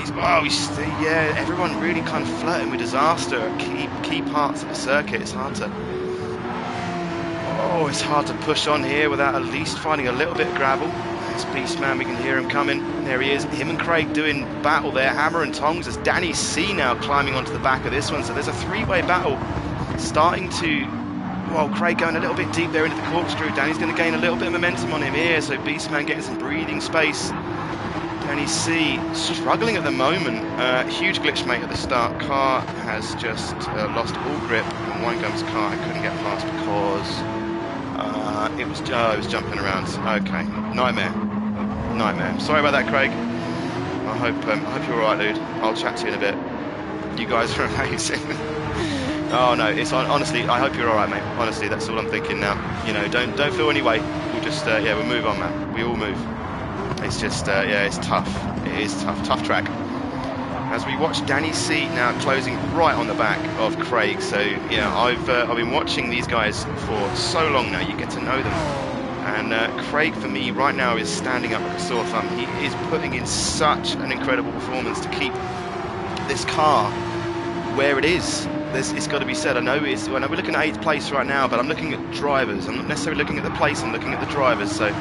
yeah, everyone really kind of flirting with disaster at key parts of the circuit. It's hard to push on here without at least finding a little bit of gravel. It's Beastman, we can hear him coming. There he is. Him and Craig doing battle there, hammer and tongs, as Danny C now climbing onto the back of this one. So there's a 3-way battle starting to. Well, Craig going a little bit deep there into the corkscrew. Danny's going to gain a little bit of momentum on him here. So Beastman getting some breathing space. Danny C struggling at the moment. Huge glitch, mate, at the start. Car has just lost all grip. And Winegum's car I couldn't get past because It was jumping around. Okay, nightmare. Sorry about that, Craig. I hope you're alright, dude. I'll chat to you in a bit. You guys are amazing. Oh no, it's honestly, I hope you're alright, mate. Honestly, that's all I'm thinking now. You know, don't feel any way. We'll just we'll move on, man. We all move. It's just it's tough. It is tough track. As we watch Danny C now closing right on the back of Craig. So yeah, I've been watching these guys for so long now. You get to know them. And Craig, for me, right now is standing up like a sore thumb. He is putting in such an incredible performance to keep this car where it is. It's got to be said. I know we're looking at 8th place right now, but I'm looking at drivers. I'm not necessarily looking at the place, I'm looking at the drivers. So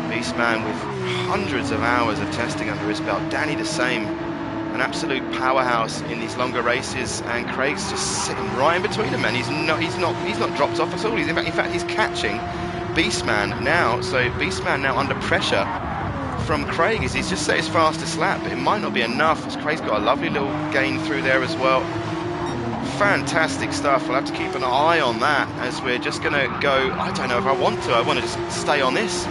Beastman with hundreds of hours of testing under his belt. Danny the same. An absolute powerhouse in these longer races, and Craig's just sitting right in between them, man. He's not dropped off at all. In fact he's catching Beastman now. So Beastman now under pressure from Craig as he's just set his fastest lap, but it might not be enough as Craig's got a lovely little gain through there as well. Fantastic stuff. We'll have to keep an eye on that as we're just going to go. I don't know if I want to. I want to just stay on this.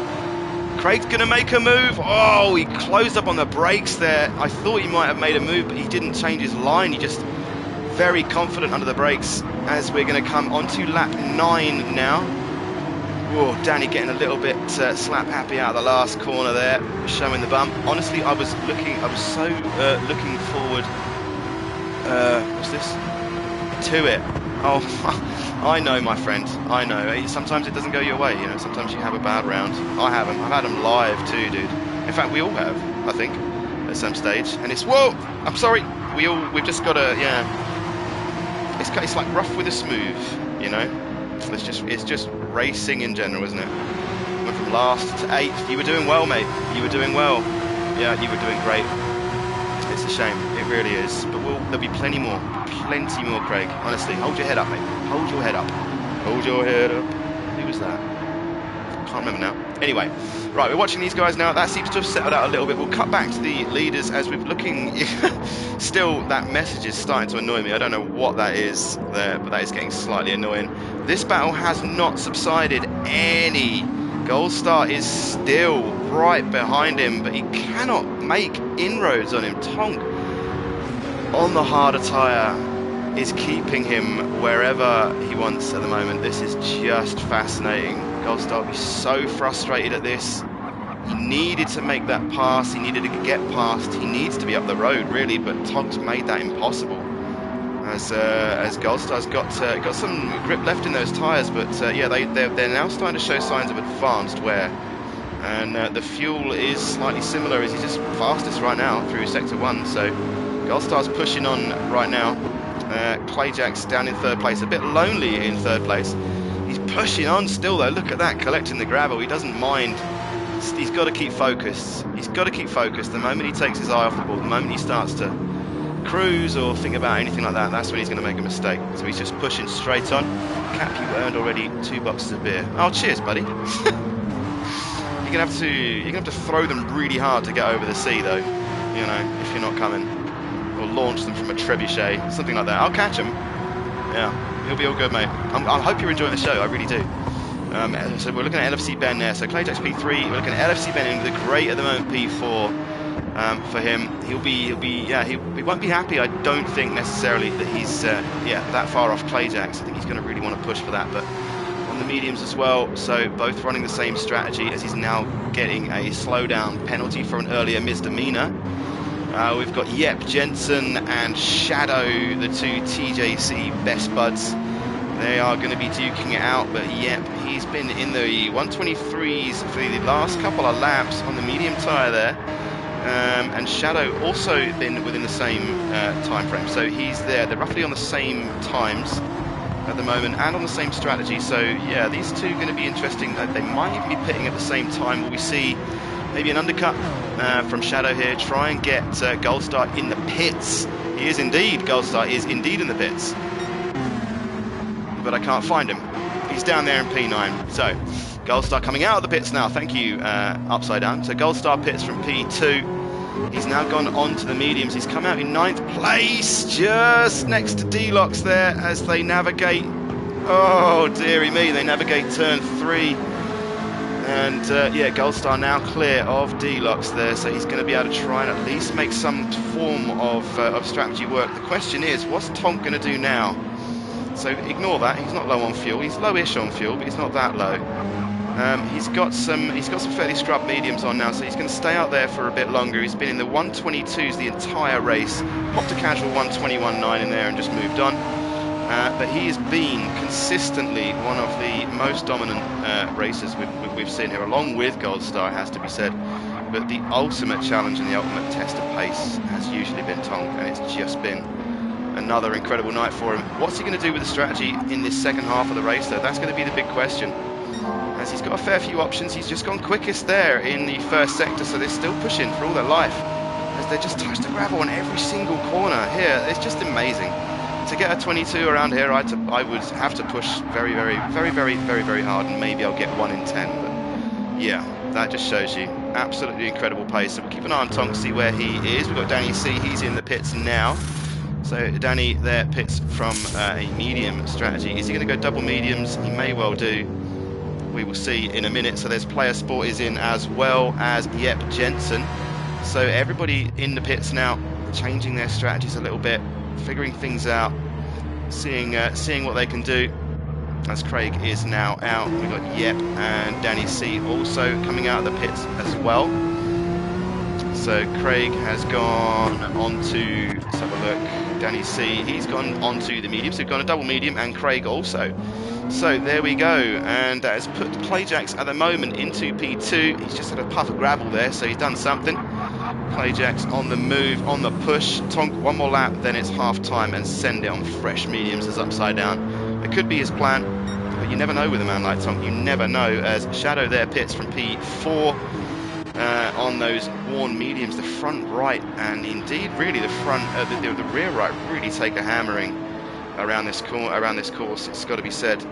Craig's going to make a move. Oh, he closed up on the brakes there. I thought he might have made a move, but he didn't change his line. He just very confident under the brakes as we're going to come onto lap 9 now. Whoa, Danny getting a little bit slap happy out of the last corner there, showing the bump. Honestly, I was so looking forward. What's this? To it. Oh, I know, my friend. I know. Sometimes it doesn't go your way. You know, sometimes you have a bad round. I haven't. I've had them live too, dude. In fact, we all have. I think at some stage. And it's whoa. I'm sorry. We've just got to It's like rough with a smooth. You know. It's just racing in general, isn't it? Went from last to 8th. You were doing well, mate. You were doing well. Yeah, you were doing great. It's a shame. It really is. But there'll be plenty more, Craig. Honestly, hold your head up, mate. Hold your head up. Hold your head up. Who was that? Can't remember now. Anyway, right, we're watching these guys now. That seems to have settled out a little bit. We'll cut back to the leaders as we're looking. Still, that message is starting to annoy me. I don't know what that is there, but that is getting slightly annoying. This battle has not subsided any. Gold Star is still right behind him, but he cannot make inroads on him. Tonk on the harder tyre is keeping him wherever he wants at the moment. This is just fascinating. Gold Star will be so frustrated at this. He needed to make that pass. He needed to get past. He needs to be up the road, really, but Tonk's made that impossible. As Gold Star's got some grip left in those tyres, but yeah, they're now starting to show signs of advanced wear. And the fuel is slightly similar as he's just fastest right now through Sector 1. So Gold Star's pushing on right now. Clayjack's down in 3rd place, a bit lonely in 3rd place. He's pushing on still though. Look at that, collecting the gravel. He doesn't mind. He's got to keep focused. He's got to keep focused. The moment he takes his eye off the ball, the moment he starts to cruise or think about anything like that, that's when he's going to make a mistake. So he's just pushing straight on. Cap, you earned already 2 boxes of beer. Oh, cheers, buddy. You're gonna have to throw them really hard to get over the sea, though. You know, if you're not coming, or launch them from a trebuchet, something like that. I'll catch him. Yeah, he'll be all good, mate. I hope you're enjoying the show. I really do. So we're looking at LFC Ben there. So Clayjack's P3. We're looking at LFC Ben in the great at the moment P4. For him, he won't be happy. I don't think necessarily that he's that far off Clayjack's. I think he's going to really want to push for that, but on the mediums as well. So both running the same strategy as he's now getting a slowdown penalty for an earlier misdemeanor. We've got Yep Jensen and Shadow, the 2 TJC best buds. They are going to be duking it out, but Yep, he's been in the 123s for the last couple of laps on the medium tyre there. And Shadow also been within the same time frame, so he's there. They're roughly on the same times at the moment and on the same strategy. So yeah, these two are going to be interesting. They might even be pitting at the same time. Will we see maybe an undercut from Shadow here? Try and get Gold Star in the pits. He is indeed. Gold Star is indeed in the pits, but I can't find him. He's down there in P9. So Gold Star coming out of the pits now. Thank you, Upside Down. So Gold Star pits from P2. He's now gone on to the mediums. He's come out in 9th place, just next to D-Locks there as they navigate. Oh, dearie me, they navigate turn 3. And yeah, Gold Star now clear of D-Locks there, so he's going to be able to try and at least make some form of strategy work. The question is, what's Tonk going to do now? So ignore that. He's not low on fuel. He's lowish on fuel, but he's not that low. He's got some fairly scrub mediums on now, so he's going to stay out there for a bit longer. He's been in the 122s the entire race, popped a casual 121.9 in there and just moved on. But he has been consistently one of the most dominant racers we've seen here, along with Gold Star, it has to be said. But the ultimate challenge and the ultimate test of pace has usually been Tonk, and it's just been another incredible night for him. What's he going to do with the strategy in this second half of the race, though? That's going to be the big question. As he's got a fair few options, he's just gone quickest there in the first sector, so they're still pushing for all their life. As they just touch the gravel on every single corner here, it's just amazing. To get a 22 around here, I would have to push very hard, and maybe I'll get 1 in 10. But yeah, that just shows you absolutely incredible pace. So we'll keep an eye on Tonk, see where he is. We've got Danny C, he's in the pits now. So Danny there pits from a medium strategy. Is he going to go double mediums? He may well do. We will see in a minute. So there's Player Sport is in, as well as Yep Jensen. So everybody in the pits now, changing their strategies a little bit, figuring things out, seeing what they can do. As Craig is now out, we've got Yep and Danny C also coming out of the pits as well. So Craig has gone on to, let's have a look, Danny C, he's gone on to the medium, so we've gone a double medium, and Craig also. So there we go, and that has put Clayjax at the moment into P2. He's just had a puff of gravel there, so he's done something. Clayjax on the move, on the push. Tonk, one more lap, then it's half time, and send it on fresh mediums as upside down. It could be his plan, but you never know with a man like Tonk. You never know, as Shadow there pits from P4 on those worn mediums. The front right, and indeed really the front, the rear right, really take a hammering around this course. It's got to be said.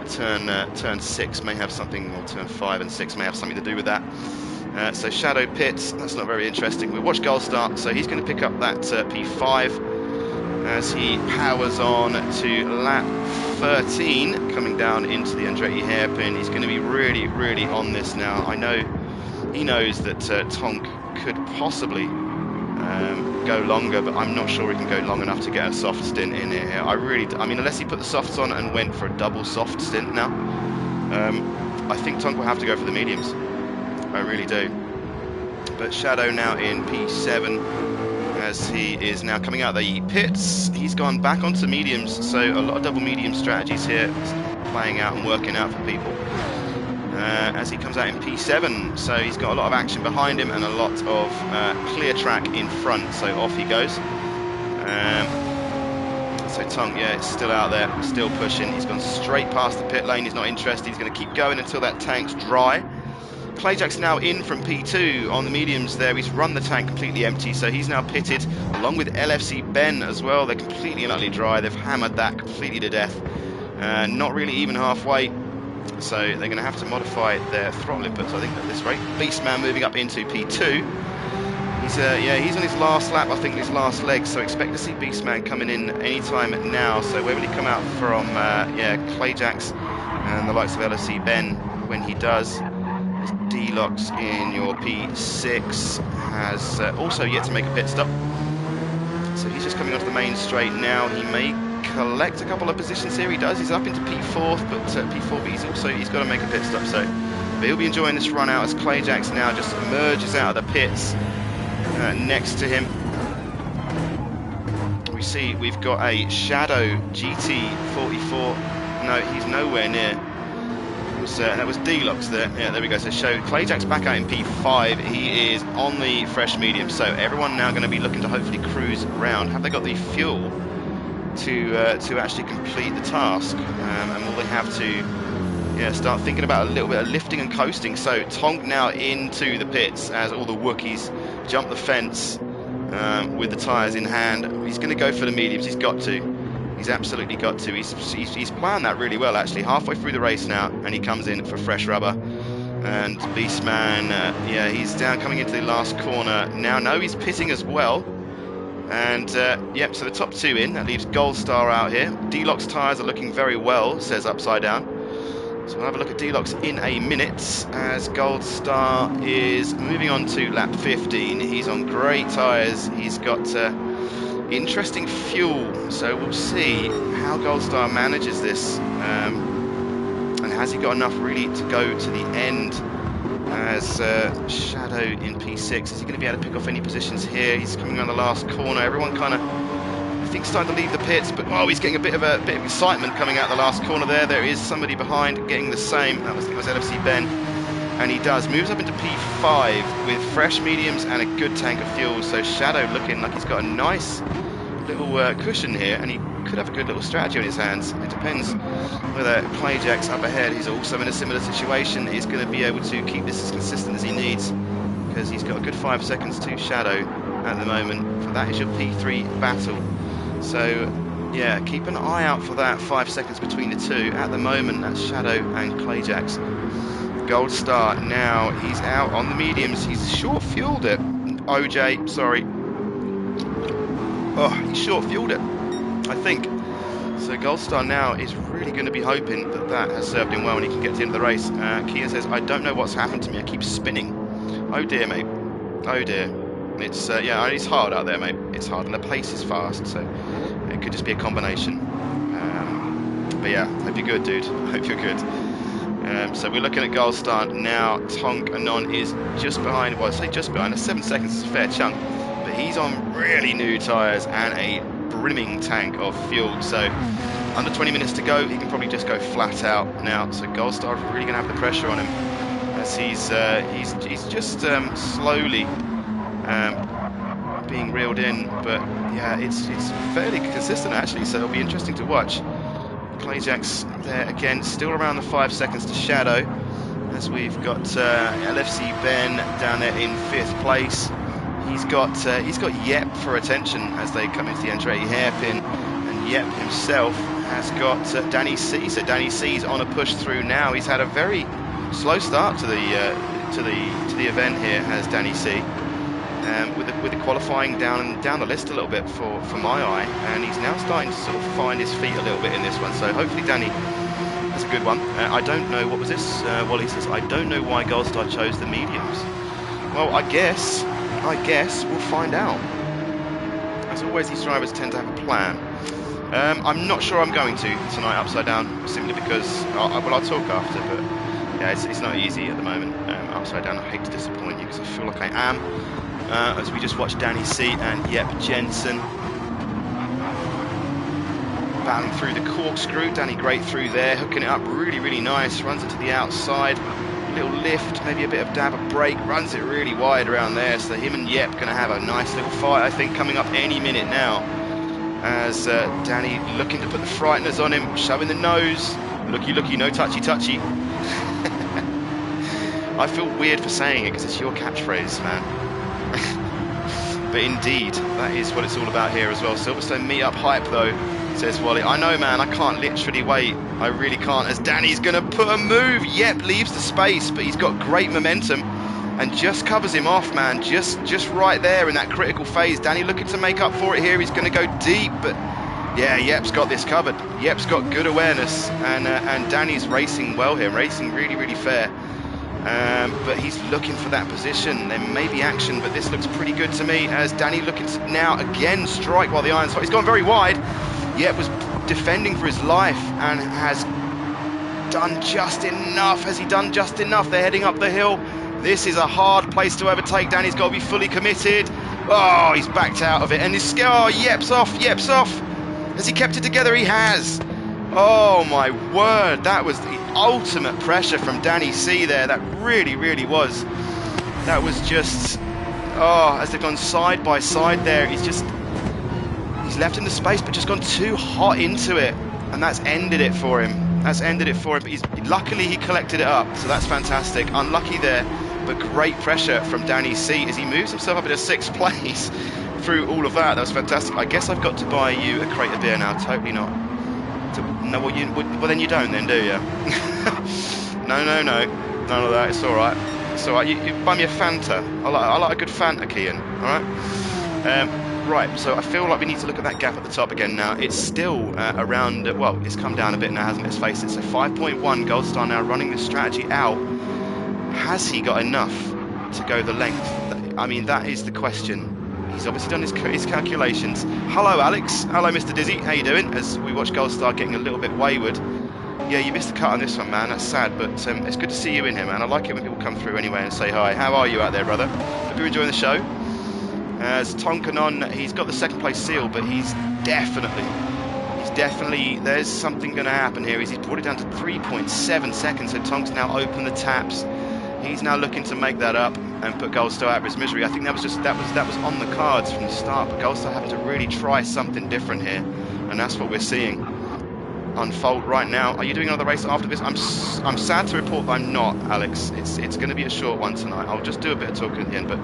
Turn 6 may have something, or turn 5 and 6 may have something to do with that. So Shadow pits, that's not very interesting. We watch Gold Star, so he's going to pick up that P5 as he powers on to lap 13, coming down into the Andretti hairpin. He's going to be really on this now. I know he knows that Tonk could possibly go longer, but I'm not sure he can go long enough to get a soft stint in here. I mean, unless he put the softs on and went for a double soft stint now, I think Tonk will have to go for the mediums. I really do. But Shadow now in P7 as he is now coming out of the pits. He's gone back onto mediums, so a lot of double medium strategies here playing out and working out for people. As he comes out in P7, so he's got a lot of action behind him and a lot of clear track in front, so off he goes. So Tonk, yeah, it's still out there, still pushing. He's gone straight past the pit lane, he's not interested, he's going to keep going until that tank's dry. Clayjack's now in from P2 on the mediums there. He's run the tank completely empty, so he's now pitted along with LFC Ben as well. They're completely and utterly dry, they've hammered that completely to death. Not really even halfway. So they're going to have to modify their throttle inputs, I think, at this rate. Beastman moving up into P2. He's on his last lap, I think, his last leg. So expect to see Beastman coming in anytime now. So where will he come out from? Clayjax and the likes of LFC Ben when he does. D-Locks in your P6 has also yet to make a pit stop. So he's just coming onto the main straight now. He may collect a couple of positions here. He does. He's up into P4th, but P4, he's got to make a pit stop. So but he'll be enjoying this run out as Clayjax now just emerges out of the pits next to him. We see we've got a Shadow GT44. No, he's nowhere near. That was D-Locks there. Yeah, there we go. So Clayjack's back out in P5. He is on the fresh medium. So everyone now going to be looking to hopefully cruise around. Have they got the fuel to actually complete the task? And will they have to start thinking about a little bit of lifting and coasting? So Tonk now into the pits as all the Wookiees jump the fence with the tyres in hand. He's going to go for the mediums. He's got to. He's absolutely got to. He's planned that really well, actually. Halfway through the race now, and he comes in for fresh rubber. And Beastman, he's down coming into the last corner. Now, no, he's pitting as well. And, so the top two in. That leaves Gold Star out here. D-Locks tyres are looking very well, says Upside Down. So we'll have a look at D-Locks in a minute as Gold Star is moving on to lap 15. He's on great tyres. He's got interesting fuel, so we'll see how Gold Star manages this. And has he got enough really to go to the end as Shadow in P6? Is he going to be able to pick off any positions here? He's coming around the last corner. Everyone kind of, I think, starting to leave the pits, but oh, he's getting a bit of excitement coming out the last corner there. There is somebody behind getting the same. That was LFC Ben, and he moves up into P5 with fresh mediums and a good tank of fuel. So Shadow looking like he's got a nice little cushion here, and he could have a good little strategy on his hands. It depends whether Clayjack's up ahead, who's also in a similar situation, is going to be able to keep this as consistent as he needs, because he's got a good 5 seconds to Shadow at the moment. For that is your P3 battle. So yeah, keep an eye out for that 5 seconds between the two. At the moment, that's Shadow and Clayjack's. Gold Star now, he's out on the mediums. He's short fueled it. OJ, sorry. Oh, he short fueled it, I think. So Gold Star now is really going to be hoping that that has served him well and he can get to the end of the race. Kian says, I don't know what's happened to me. I keep spinning. Oh dear, mate. Oh dear. It's yeah, it's hard out there, mate. It's hard, and the pace is fast, so it could just be a combination. But yeah, hope you're good, dude. Hope you're good. So we're looking at Gold Star now. Tonk Anon is just behind. Well, I say just behind. 7 seconds is a fair chunk, but he's on really new tyres and a brimming tank of fuel. So under 20 minutes to go, he can probably just go flat out now. So Gold Star is really going to have the pressure on him as he's just slowly being reeled in. But yeah, it's fairly consistent actually. So it'll be interesting to watch. Clayjack's there again, still around the 5 seconds to Shadow, as we've got LFC Ben down there in 5th place. He's got Yep for attention as they come into the Andre hairpin, and Yep himself has got Danny C. So Danny C's on a push through now. He's had a very slow start to the event here, has Danny C. With the qualifying down the list a little bit for my eye, and he's now starting to sort of find his feet a little bit in this one. So hopefully Danny has a good one. I don't know, what was this? Wally says, I don't know why Gold Star chose the mediums. Well, I guess we'll find out. As always, these drivers tend to have a plan. I'm not sure I'm going to tonight, Upside Down, simply because I'll talk after, but yeah, it's not easy at the moment. Upside Down, I hate to disappoint you because I feel like I am. As we just watched Danny C and Yep Jensen battling through the corkscrew. Danny great through there, hooking it up really, really nice. Runs it to the outside, little lift, maybe a bit of dab of brake, runs it really wide around there. So him and Yep going to have a nice little fight, I think, coming up any minute now. As Danny looking to put the frighteners on him, shoving the nose. Looky, looky, no touchy, touchy. I feel weird for saying it because it's your catchphrase, man. But indeed, that is what it's all about here as well. Silverstone meet-up hype though, says Wally. I know, man, I can't literally wait. I really can't, as Danny's going to put a move. Yep, leaves the space, but he's got great momentum and just covers him off, man. Just right there in that critical phase. Danny looking to make up for it here. He's going to go deep, but yeah, Yep's got this covered. Yep's got good awareness, and Danny's racing well here, racing really, really fair. But he's looking for that position. There may be action, but this looks pretty good to me as Danny looking to now again strike while the iron's hot. He's gone very wide. Yep was defending for his life and has done just enough. Has he done just enough? They're heading up the hill. This is a hard place to overtake. Danny's got to be fully committed. Oh, he's backed out of it. And his Yep's off. Yep's off. Has he kept it together? He has. Oh my word, that was the ultimate pressure from Danny C there. That really, really was. That was just, oh, as they've gone side by side there, he's left in the space but just gone too hot into it, and that's ended it for him. But luckily he collected it up, so that's fantastic. Unlucky there, but great pressure from Danny C as he moves himself up into 6th place through all of that. That was fantastic. I guess I've got to buy you a crate of beer now. Totally not. No, well then you don't then, do you? No, none of that. It's all right. It's all right. You buy me a Fanta. I like a good Fanta, Kian. All right. Right, so I feel like we need to look at that gap at the top again now. It's still around, well, it's come down a bit now, hasn't it? Let's face it. So 5.1, Goldstar now running this strategy out. Has he got enough to go the length? I mean, that is the question. He's obviously done his calculations. Hello, Alex. Hello, Mr. Dizzy. How you doing? As we watch Goldstar getting a little bit wayward. Yeah, you missed the cut on this one, man. That's sad, but it's good to see you in here, man. I like it when people come through anyway and say hi. How are you out there, brother? Hope you're enjoying the show. As Tonkanon, he's got the second place seal, but he's definitely, there's something going to happen here. He's brought it down to 3.7 seconds, so Tonk's now opened the taps. He's now looking to make that up and put Goldstar out of his misery. I think that was on the cards from the start, but Goldstar having to really try something different here, and that's what we're seeing unfold right now. Are you doing another race after this? I'm sad to report that I'm not, Alex. It's going to be a short one tonight. I'll just do a bit of talking at the end, but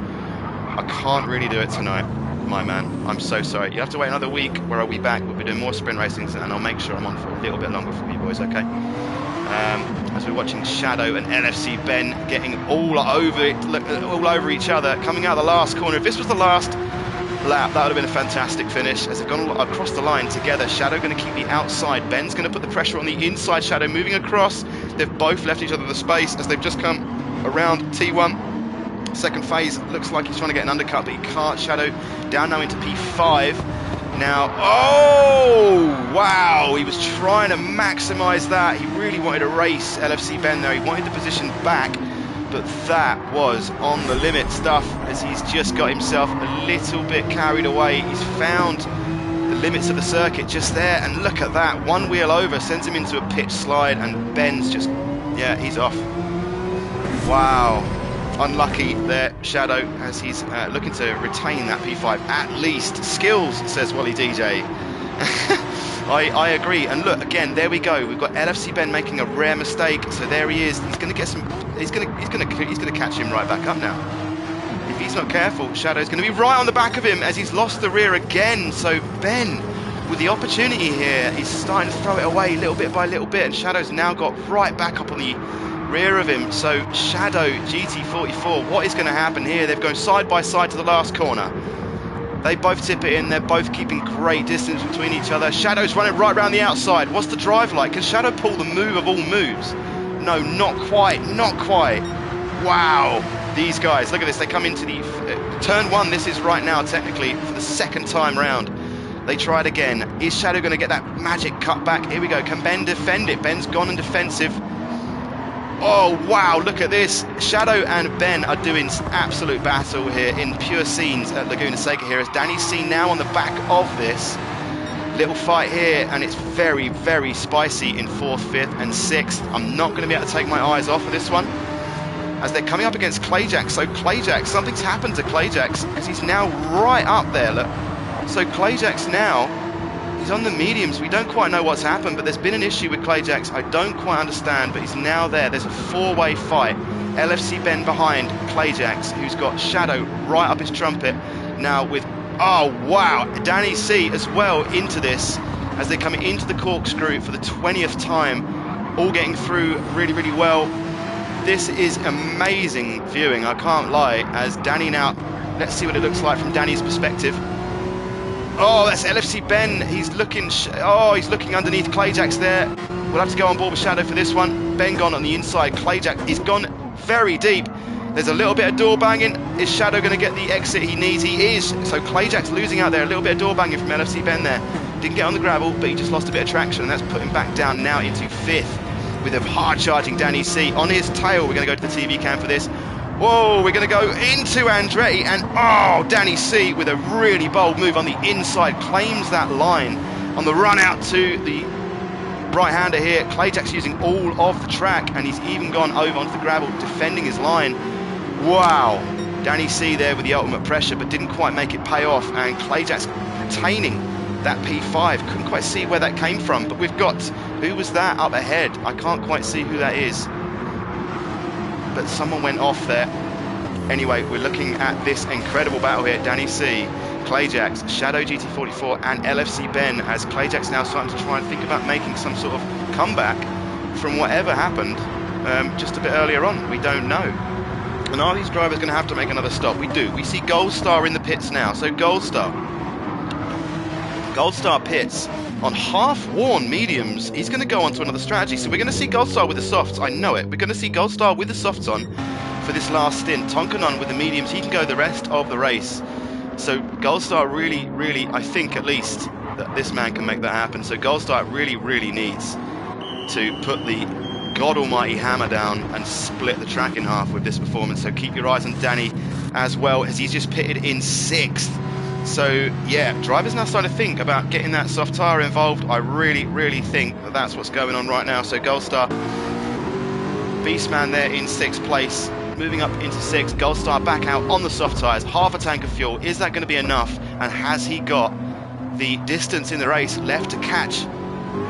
I can't really do it tonight, my man. I'm so sorry. You have to wait another week where I'll be back. We'll be doing more sprint racings, and I'll make sure I'm on for a little bit longer for you boys, okay? As we're watching Shadow and LFC Ben getting all over each other, coming out of the last corner. If this was the last lap, that would have been a fantastic finish. As they've gone across the line together, Shadow going to keep the outside. Ben's going to put the pressure on the inside. Shadow moving across. They've both left each other the space as they've just come around T1. Second phase, looks like he's trying to get an undercut, but he can't. Shadow down now into P5. Now, oh, wow, he was trying to maximise that. He really wanted to race LFC Ben there. He wanted the position back, but that was on the limit stuff as he's just got himself a little bit carried away. He's found the limits of the circuit just there, and look at that. One wheel over sends him into a pitch slide, and Ben's just, yeah, he's off. Wow. Unlucky there, Shadow, as he's looking to retain that P5 at least. Skills, says Wally DJ. I agree. And look, again, there we go. We've got LFC Ben making a rare mistake. So there he is. He's going to get some. He's going to catch him right back up now. If he's not careful, Shadow's going to be right on the back of him as he's lost the rear again. So Ben, with the opportunity here, he's starting to throw it away little bit by little bit, and Shadow's now got right back up on the rear of him. So Shadow, GT44, what is going to happen here? They've gone side by side to the last corner. They both tip it in. They're both keeping great distance between each other. Shadow's running right around the outside. What's the drive like? Can Shadow pull the move of all moves? No, not quite, not quite. Wow, these guys, look at this. They come into the turn one. This is right now technically for the second time round. They try it again. Is Shadow going to get that magic cut back? Here we go. Can Ben defend it? Ben's gone and defensive. Oh, wow, look at this. Shadow and Ben are doing absolute battle here in pure scenes at Laguna Seca here, as Danny's seen now on the back of this little fight here, and it's very, very spicy in 4th, 5th, and 6th. I'm not going to be able to take my eyes off of this one as they're coming up against Clayjax. So Clayjax, something's happened to Clayjax as he's now right up there, look. So Clayjax now, he's on the mediums. We don't quite know what's happened, but there's been an issue with Clayjax. I don't quite understand, but he's now there. There's a four-way fight. LFC Ben behind Clayjax, who's got Shadow right up his trumpet now with, oh, wow, Danny C as well into this as they're coming into the corkscrew for the 20th time, all getting through really, really well. This is amazing viewing, I can't lie, as Danny now, let's see what it looks like from Danny's perspective. Oh, that's LFC Ben. He's looking. He's looking underneath Clayjax there. We'll have to go on board with Shadow for this one. Ben gone on the inside. Clayjax is gone very deep. There's a little bit of door banging. Is Shadow going to get the exit he needs? He is. So Clayjax losing out there. A little bit of door banging from LFC Ben there. Didn't get on the gravel, but he just lost a bit of traction, and that's put him back down now into 5th with a hard charging Danny C on his tail. We're going to go to the TV cam for this. Whoa, we're going to go into Andretti, and oh, Danny C with a really bold move on the inside, claims that line on the run out to the right-hander here. Clayjax using all of the track, and he's even gone over onto the gravel, defending his line. Wow, Danny C there with the ultimate pressure, but didn't quite make it pay off, and Clayjax retaining that P5. Couldn't quite see where that came from, but we've got, who was that up ahead? I can't quite see who that is, but someone went off there. Anyway, we're looking at this incredible battle here. Danny C, Clayjax, Shadow GT44, and LFC Ben, as Clayjax now starting to try and think about making some sort of comeback from whatever happened just a bit earlier on. We don't know. And are these drivers going to have to make another stop? We do. We see Goldstar in the pits now. So Goldstar, Goldstar pits on half-worn mediums. He's going to go on to another strategy. So we're going to see Goldstar with the softs. I know it. We're going to see Goldstar with the softs on for this last stint. Tonkanon with the mediums. He can go the rest of the race. So Goldstar really, I think at least, that this man can make that happen. So Goldstar really needs to put the God almighty hammer down and split the track in half with this performance. So keep your eyes on Danny as well, as he's just pitted in 6th. So yeah, drivers now starting to think about getting that soft tyre involved. I really think that that's what's going on right now. So Goldstar, Beastman there in 6th place, moving up into 6th. Goldstar back out on the soft tyres, half a tank of fuel. Is that going to be enough? And has he got the distance in the race left to catch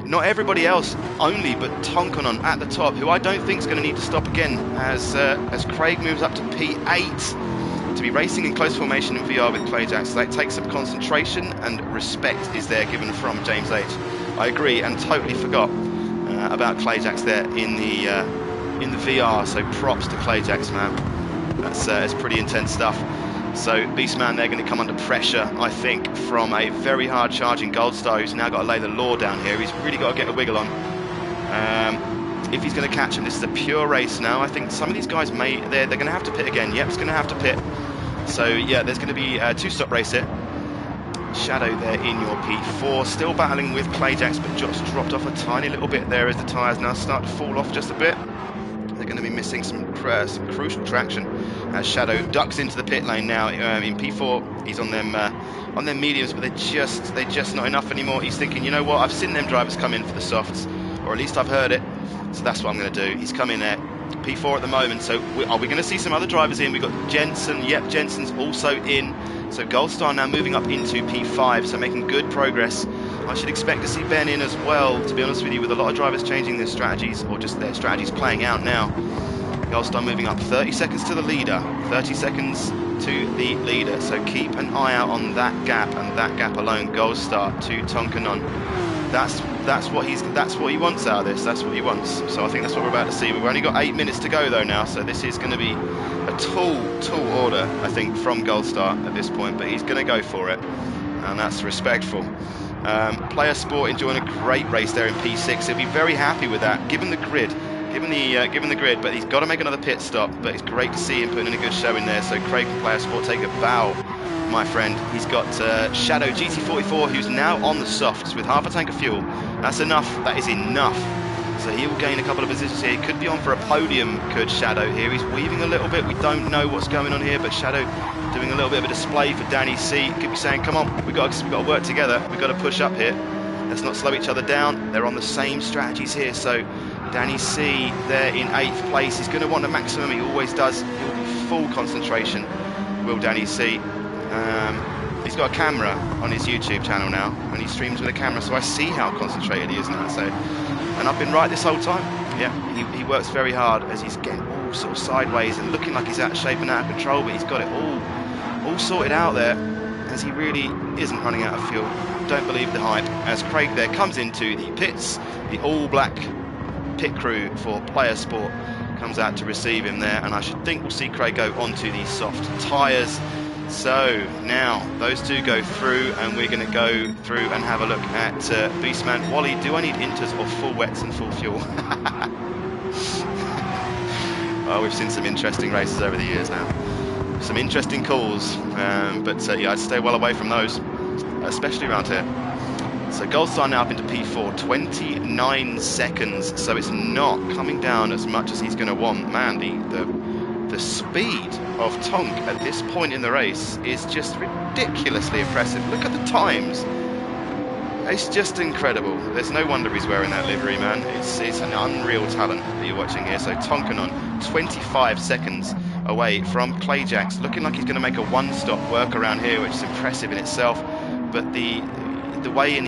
not everybody else only, but Tonkanon at the top, who I don't think is going to need to stop again as Craig moves up to P8. To be racing in close formation in VR with Clayjax, so that takes some concentration, and respect is there given from James H. I agree, and totally forgot about Clayjax there in the VR. So props to Clayjax, man. That's pretty intense stuff. So Beastman, they're going to come under pressure, I think, from a very hard charging Goldstar, who's now got to lay the law down here. He's really got to get a wiggle on. If he's going to catch him, this is a pure race now. I think some of these guys they're going to have to pit again. Yep, it's going to have to pit. So yeah, there's going to be a 2-stop race here. Shadow there in your P4, still battling with Clayjax, but just dropped off a tiny little bit there as the tyres now start to fall off just a bit. They're going to be missing some crucial traction as Shadow ducks into the pit lane now. In P4, he's on them mediums, but they're just not enough anymore. He's thinking, you know what, I've seen them drivers come in for the softs, or at least I've heard it, so that's what I'm going to do. He's come in there, P4 at the moment, so are we going to see some other drivers in? We've got Jensen, yep, Jensen's also in. So Goldstar now moving up into P5, so making good progress. I should expect to see Ben in as well, to be honest with you, with a lot of drivers changing their strategies, or just their strategies playing out now. Goldstar moving up 30 seconds to the leader, 30 seconds to the leader, so keep an eye out on that gap, and that gap alone. Goldstar to Tonkanon. That's what he wants out of this. That's what he wants. So I think that's what we're about to see. We've only got 8 minutes to go though now, so this is going to be a tall order, I think, from Goldstar at this point. But he's going to go for it, and that's respectful. Player Sport enjoying a great race there in P6. He'll be very happy with that, given the grid. Given the grid, but he's got to make another pit stop. But it's great to see him putting in a good show in there. So Craig from Player Sport, take a bow, my friend. He's got Shadow GT44, who's now on the softs with half a tank of fuel. That's enough. That is enough. So he will gain a couple of positions here. He could be on for a podium, could Shadow here. He's weaving a little bit. We don't know what's going on here, but Shadow doing a little bit of a display for Danny C. Could be saying, come on, we've got to work together. We've got to push up here. Let's not slow each other down. They're on the same strategies here. So Danny C there in 8th place. He's going to want the maximum. He always does. He'll be full concentration, will Danny C. He's got a camera on his YouTube channel now, and he streams with a camera, so I see how concentrated he is now. So, and I've been right this whole time. Yeah, he works very hard as he's getting all sort of sideways and looking like he's out of shape and out of control, but he's got it all sorted out there, as he really isn't running out of fuel. Don't believe the hype, as Craig there comes into the pits. The all-black pit crew for Player Sport comes out to receive him there, and I should think we'll see Craig go onto the soft tyres. So now those two go through, and we're going to go through and have a look at Beastman. Wally, do I need inters or full wets and full fuel? Well, we've seen some interesting races over the years now. Some interesting calls, but yeah, I'd stay well away from those, especially around here. So Goldstar now up into P4, 29 seconds, so it's not coming down as much as he's going to want. Man, the speed of Tonk at this point in the race is just ridiculously impressive. Look at the times. It's just incredible. There's no wonder he's wearing that livery, man. It's an unreal talent that you're watching here. So Tonkanon, 25 seconds away from Clayjax, looking like he's going to make a one-stop work around here, which is impressive in itself. But the way in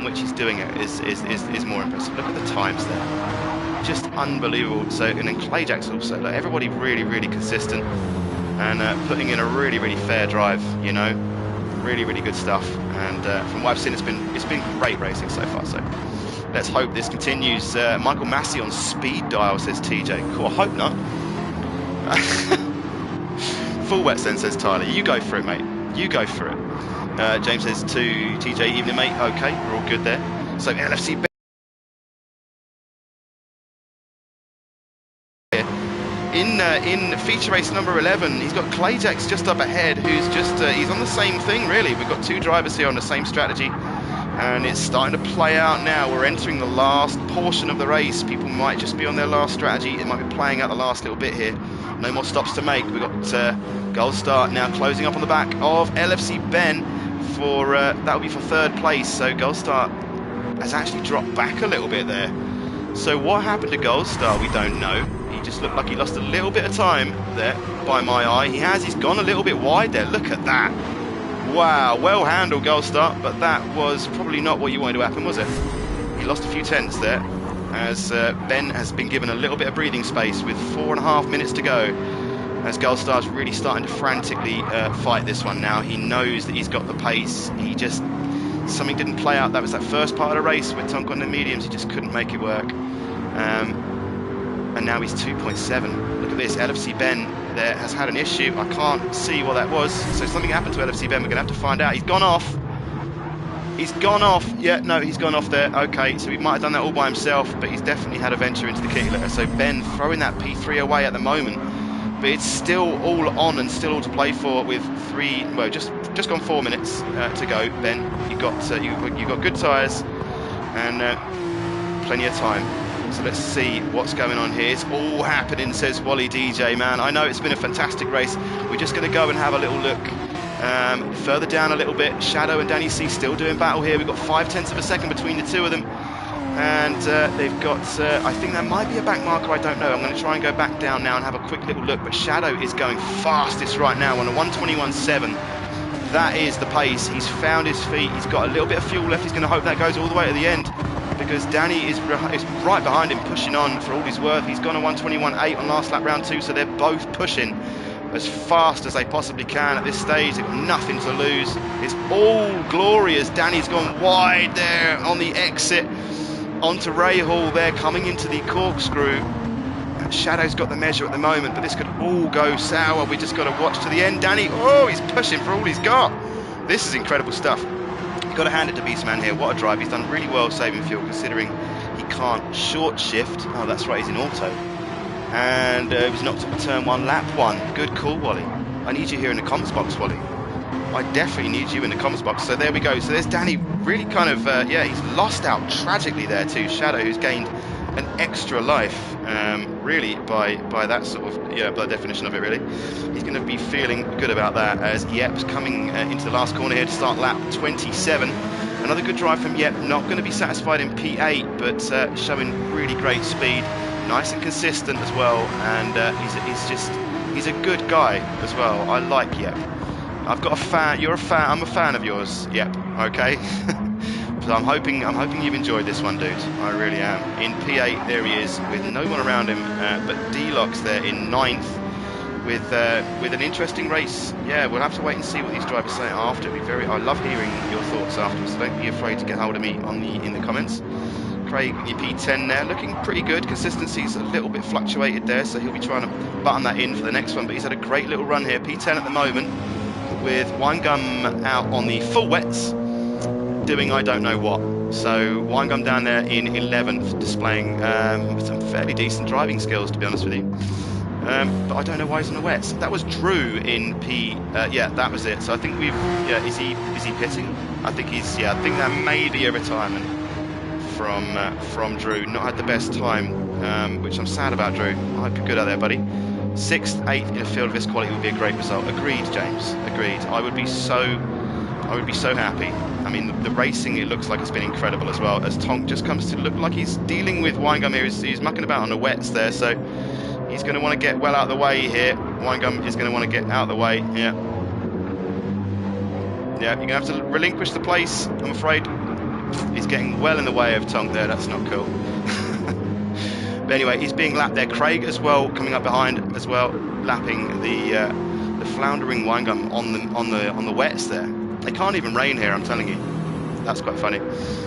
which he's doing it is more impressive. Look at the times there, just unbelievable. So, and then Clayjax also, like, everybody really consistent and putting in a really fair drive. You know, really good stuff. And from what I've seen, it's been great racing so far. So let's hope this continues. Michael Massey on speed dial, says TJ. Cool, I hope not. Full wet then, says Tyler. You go for it, mate. You go for it. James says to TJ, evening mate. Okay, we're all good there. So LFC in feature race number 11, he's got Clayjax just up ahead, who's just he's on the same thing really. We've got two drivers here on the same strategy, and it's starting to play out now. We're entering the last portion of the race. People might just be on their last strategy. It might be playing out the last little bit here. No more stops to make. We've got Gold Start now closing up on the back of LFC Ben for that will be for third place. So Gold Start has actually dropped back a little bit there. So what happened to Gold Star, we don't know. He just looked like he lost a little bit of time there by my eye. He's gone a little bit wide there. Look at that. Wow, well handled Gold Star, but that was probably not what you wanted to happen, was it? He lost a few tenths there, as Ben has been given a little bit of breathing space with 4.5 minutes to go, as Gold Star's really starting to frantically fight this one now. He knows that he's got the pace. Something didn't play out. That was that first part of the race with Tonk on the mediums. He just couldn't make it work. And now he's 2.7. Look at this. LFC Ben there has had an issue. I can't see what that was. So something happened to LFC Ben. We're going to have to find out. He's gone off. He's gone off. Yeah, no, he's gone off there. Okay, so he might have done that all by himself, but he's definitely had a venture into the kick litter. So Ben throwing that P3 away at the moment. But it's still all on and still all to play for with just gone 4 minutes to go. Ben, you got good tyres and plenty of time. So let's see what's going on here. It's all happening, says Wally DJ, man. I know it's been a fantastic race. We're just going to go and have a little look further down a little bit. Shadow and Danny C still doing battle here. We've got 0.5 of a second between the two of them. And they've got, I think that might be a back marker, I don't know. I'm going to try and go back down now and have a quick little look. But Shadow is going fastest right now on a 1:21.7. That is the pace. He's found his feet. He's got a little bit of fuel left. He's going to hope that goes all the way to the end, because Danny is right behind him, pushing on for all he's worth. He's gone a 1:21.8 on last lap round 2, so they're both pushing as fast as they possibly can at this stage. They've got nothing to lose. It's all glorious. Danny's gone wide there on the exit onto Ray Hall there, coming into the corkscrew. Shadow's got the measure at the moment, but this could all go sour. We just got to watch to the end. Danny, oh, he's pushing for all he's got. This is incredible stuff. You've got to hand it to Beastman here. What a drive. He's done really well saving fuel, considering he can't short shift. Oh, that's right, he's in auto. And he was knocked up to turn 1, lap 1. Good call, Wally. I need you here in the comments box, Wally. I definitely need you in the comments box. So there we go. So there's Danny, really kind of, he's lost out tragically there to Shadow, who's gained an extra life, really, by that sort of, by the definition of it, really. He's going to be feeling good about that, as Yep's coming into the last corner here to start lap 27. Another good drive from Yep, not going to be satisfied in P8, but showing really great speed, nice and consistent as well, and he's a good guy as well. I like Yep. I've got a fan. You're a fan. I'm a fan of yours. Yep. Okay. So I'm hoping you've enjoyed this one, dude. I really am. In P8, there he is with no one around him, but D-Locks there in 9th with an interesting race. Yeah, we'll have to wait and see what these drivers say after. I love hearing your thoughts afterwards. So don't be afraid to get hold of me in the comments. Craig, your P10 there, looking pretty good. Consistency's a little bit fluctuated there, so he'll be trying to button that in for the next one. But he's had a great little run here. P10 at the moment, with Winegum out on the full wets, doing I don't know what. So Winegum down there in 11th, displaying some fairly decent driving skills, to be honest with you. But I don't know why he's on the wets. That was Drew in P. Yeah, that was it. So I think we've. Yeah, is he pitting? I think he's. Yeah, I think that may be a retirement from Drew. Not had the best time, which I'm sad about, Drew. I hope you're good out there, buddy. 6th, 8th in a field of this quality would be a great result. Agreed, James. Agreed. I would be so happy. I mean, the racing, it looks like it's been incredible as well, as Tonk just comes to look like he's dealing with Winegum here. He's mucking about on the wets there, so he's going to want to get well out of the way here. Winegum is going to want to get out of the way. Yeah, you're going to have to relinquish the place, I'm afraid. He's getting well in the way of Tonk there. That's not cool. But anyway, he's being lapped there. Craig as well, coming up behind as well, lapping the floundering Winegum on the wets there. They can't even rain here, I'm telling you. That's quite funny.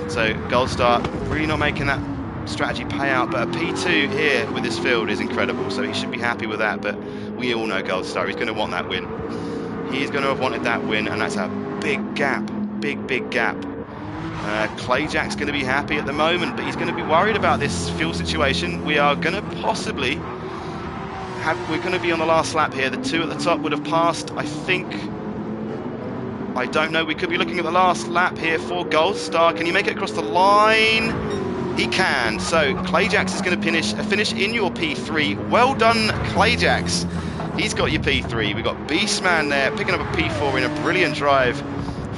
So Gold Star really not making that strategy pay out, but a P2 here with this field is incredible, so he should be happy with that. But we all know Gold Star, he's going to want that win. He is going to have wanted that win, and that's a big gap, big gap. Clayjack's going to be happy at the moment, but he's going to be worried about this fuel situation. We are going to possibly we're going to be on the last lap here. The two at the top would have passed, I think. I don't know. We could be looking at the last lap here for Gold Star. Can you make it across the line? He can. So Clayjax is going to finish in your P3. Well done, Clayjax. He's got your P3. We've got Beastman there picking up a P4 in a brilliant drive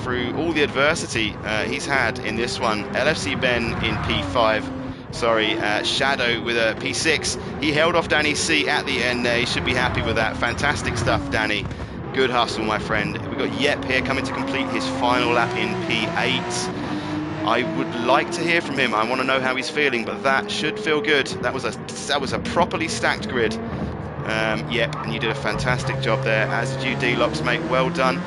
through all the adversity he's had in this one. LFC Ben in P5. Sorry, Shadow with a P6. He held off Danny C at the end there. He should be happy with that. Fantastic stuff, Danny. Good hustle, my friend. We've got Yep here coming to complete his final lap in P8. I would like to hear from him. I want to know how he's feeling, but that should feel good. That was a properly stacked grid. Yep, and you did a fantastic job there, as did you, D-Locks, mate. Well done.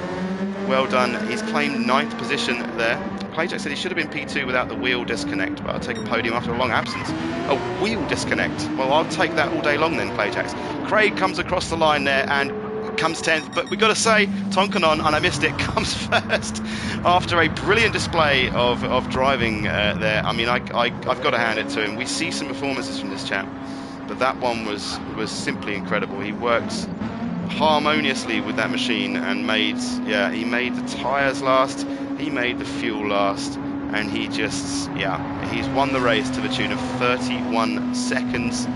Well done. He's claimed 9th position there. Clayjack said he should have been P2 without the wheel disconnect, but I'll take a podium after a long absence. A wheel disconnect? Well, I'll take that all day long then, Clayjack. Craig comes across the line there and comes 10th, but we've got to say Tonkanon, and I missed it, comes first after a brilliant display of driving there. I mean, I've got to hand it to him. We see some performances from this chap, but that one was simply incredible. He worked harmoniously with that machine and he made the tyres last, he made the fuel last, and he's won the race to the tune of 31 seconds.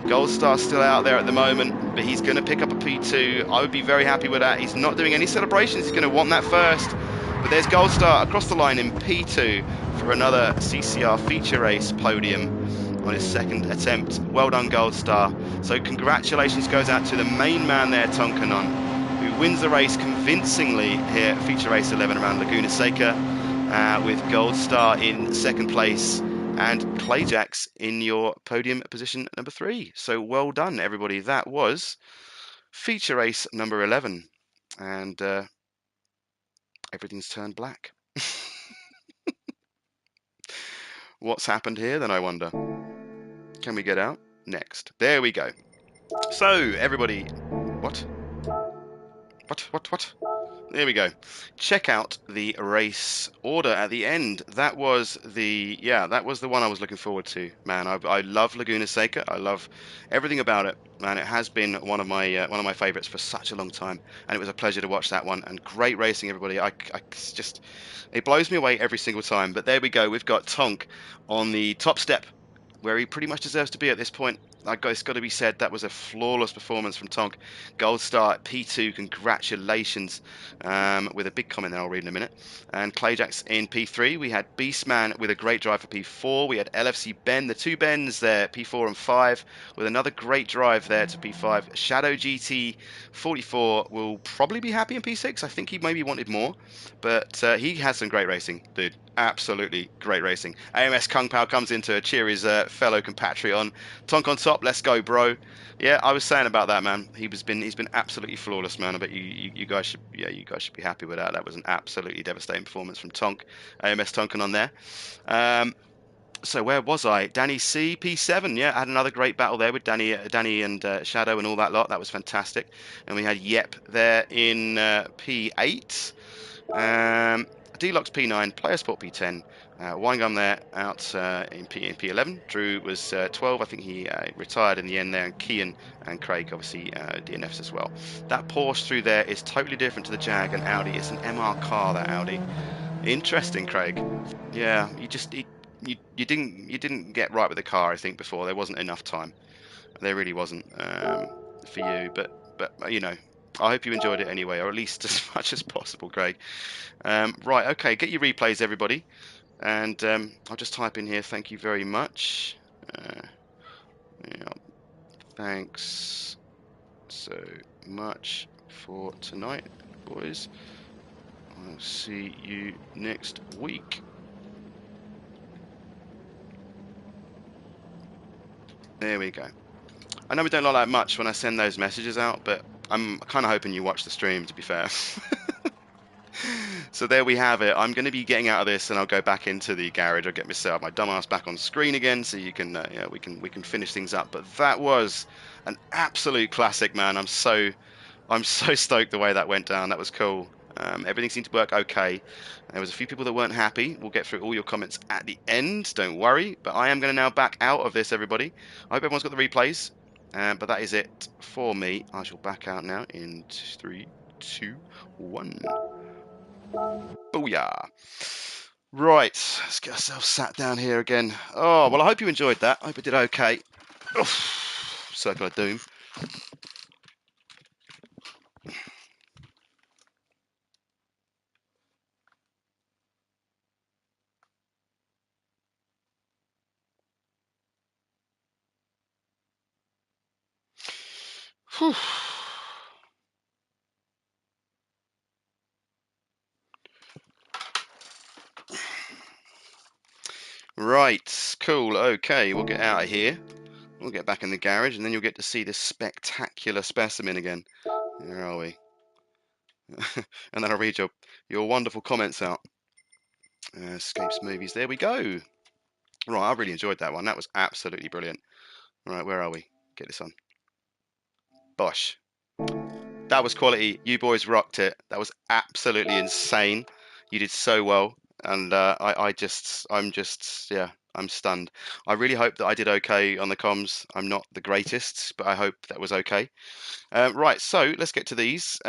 Gold Star's still out there at the moment, but he's going to pick up a P2. I would be very happy with that. He's not doing any celebrations. He's going to want that first. But there's Gold Star across the line in P2 for another CCR feature race podium on his second attempt. Well done, Gold Star. So congratulations goes out to the main man there, Tonkanon, who wins the race convincingly here at feature race 11 around Laguna Seca, with Gold Star in second place and Clayjax in your podium position number 3. So well done, everybody. That was feature race number 11, and everything's turned black. What's happened here then, I wonder? Can we get out? Next. There we go. So, everybody... What? There we go. Check out the race order at the end. That was the one I was looking forward to. Man, I love Laguna Seca. I love everything about it. Man, it has been one of my favorites for such a long time, and it was a pleasure to watch that one. And great racing, everybody. It blows me away every single time. But there we go. We've got Tonk on the top step, where he pretty much deserves to be at this point. It's got to be said, that was a flawless performance from Tonk. Gold Star at P2, congratulations. With a big comment that I'll read in a minute. And Clayjax in P3. We had Beastman with a great drive for P4. We had LFC Ben, the two Bens there, P4 and 5, with another great drive there to P5. Shadow GT 44 will probably be happy in P6. I think he maybe wanted more, but he has some great racing, dude. Absolutely great racing. AMS Kung Pao comes in to cheer his fellow compatriot on. Tonk on top, let's go, bro. Yeah, I was saying about that, man. He's been absolutely flawless, man. I bet you guys should be happy with that. That was an absolutely devastating performance from Tonk. AMS Tonkin on there. So where was I? Danny C, P7. Yeah, I had another great battle there with Danny and Shadow and all that lot. That was fantastic. And we had Yep there in P8. D-Locks P9, Player Sport P10, Winegum there out in P11. Drew was 12, I think he retired in the end there, and Kian and Craig obviously DNFs as well. That Porsche through there is totally different to the Jag and Audi. It's an MR car, that Audi. Interesting, Craig. Yeah, you didn't get right with the car, I think, before. There wasn't enough time. There really wasn't for you, but you know, I hope you enjoyed it anyway, or at least as much as possible, Craig. Right, okay, get your replays, everybody. And I'll just type in here, thank you very much. Yeah, thanks so much for tonight, boys. I'll see you next week. There we go. I know we don't like that much when I send those messages out, but I'm kind of hoping you watch the stream, to be fair. So there we have it. I'm going to be getting out of this, and I'll go back into the garage. I'll get myself, my dumbass, back on screen again, so you can, we can finish things up. But that was an absolute classic, man. I'm so stoked the way that went down. That was cool. Everything seemed to work okay. There was a few people that weren't happy. We'll get through all your comments at the end, don't worry. But I am going to now back out of this, everybody. I hope everyone's got the replays. But that is it for me. I shall back out now in 3, 2, 1. Booyah. Right, let's get ourselves sat down here again. Oh, well, I hope you enjoyed that. I hope it did okay. Oof. Circle of Doom. Whew. Right, cool. Okay, we'll get out of here. We'll get back in the garage, and then you'll get to see this spectacular specimen again. Where are we? And then I'll read your wonderful comments out. Escapes movies. There we go. Right, I really enjoyed that one. That was absolutely brilliant. Right, where are we? Get this on. Bosh. That was quality. You boys rocked it. That was absolutely insane. You did so well, and yeah, I'm stunned. I really hope that I did okay on the comms. I'm not the greatest, but I hope that was okay. Right, so let's get to these.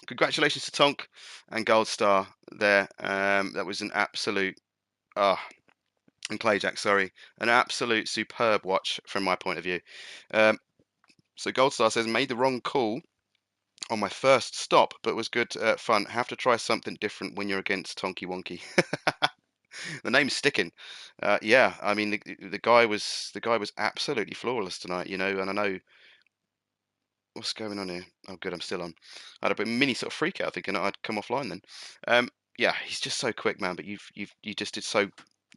Congratulations to Tonk and Gold Star there. That was an absolute, and Clayjack, sorry, an absolute superb watch from my point of view. So Gold Star says, made the wrong call on my first stop, but was good fun. Have to try something different when you're against Tonky Wonky. The name's sticking. Yeah, I mean the guy was absolutely flawless tonight, you know, and I know what's going on here. Oh, good, I'm still on. I had a bit mini sort of freak out thinking I'd come offline then. Yeah, he's just so quick, man. But you just did so.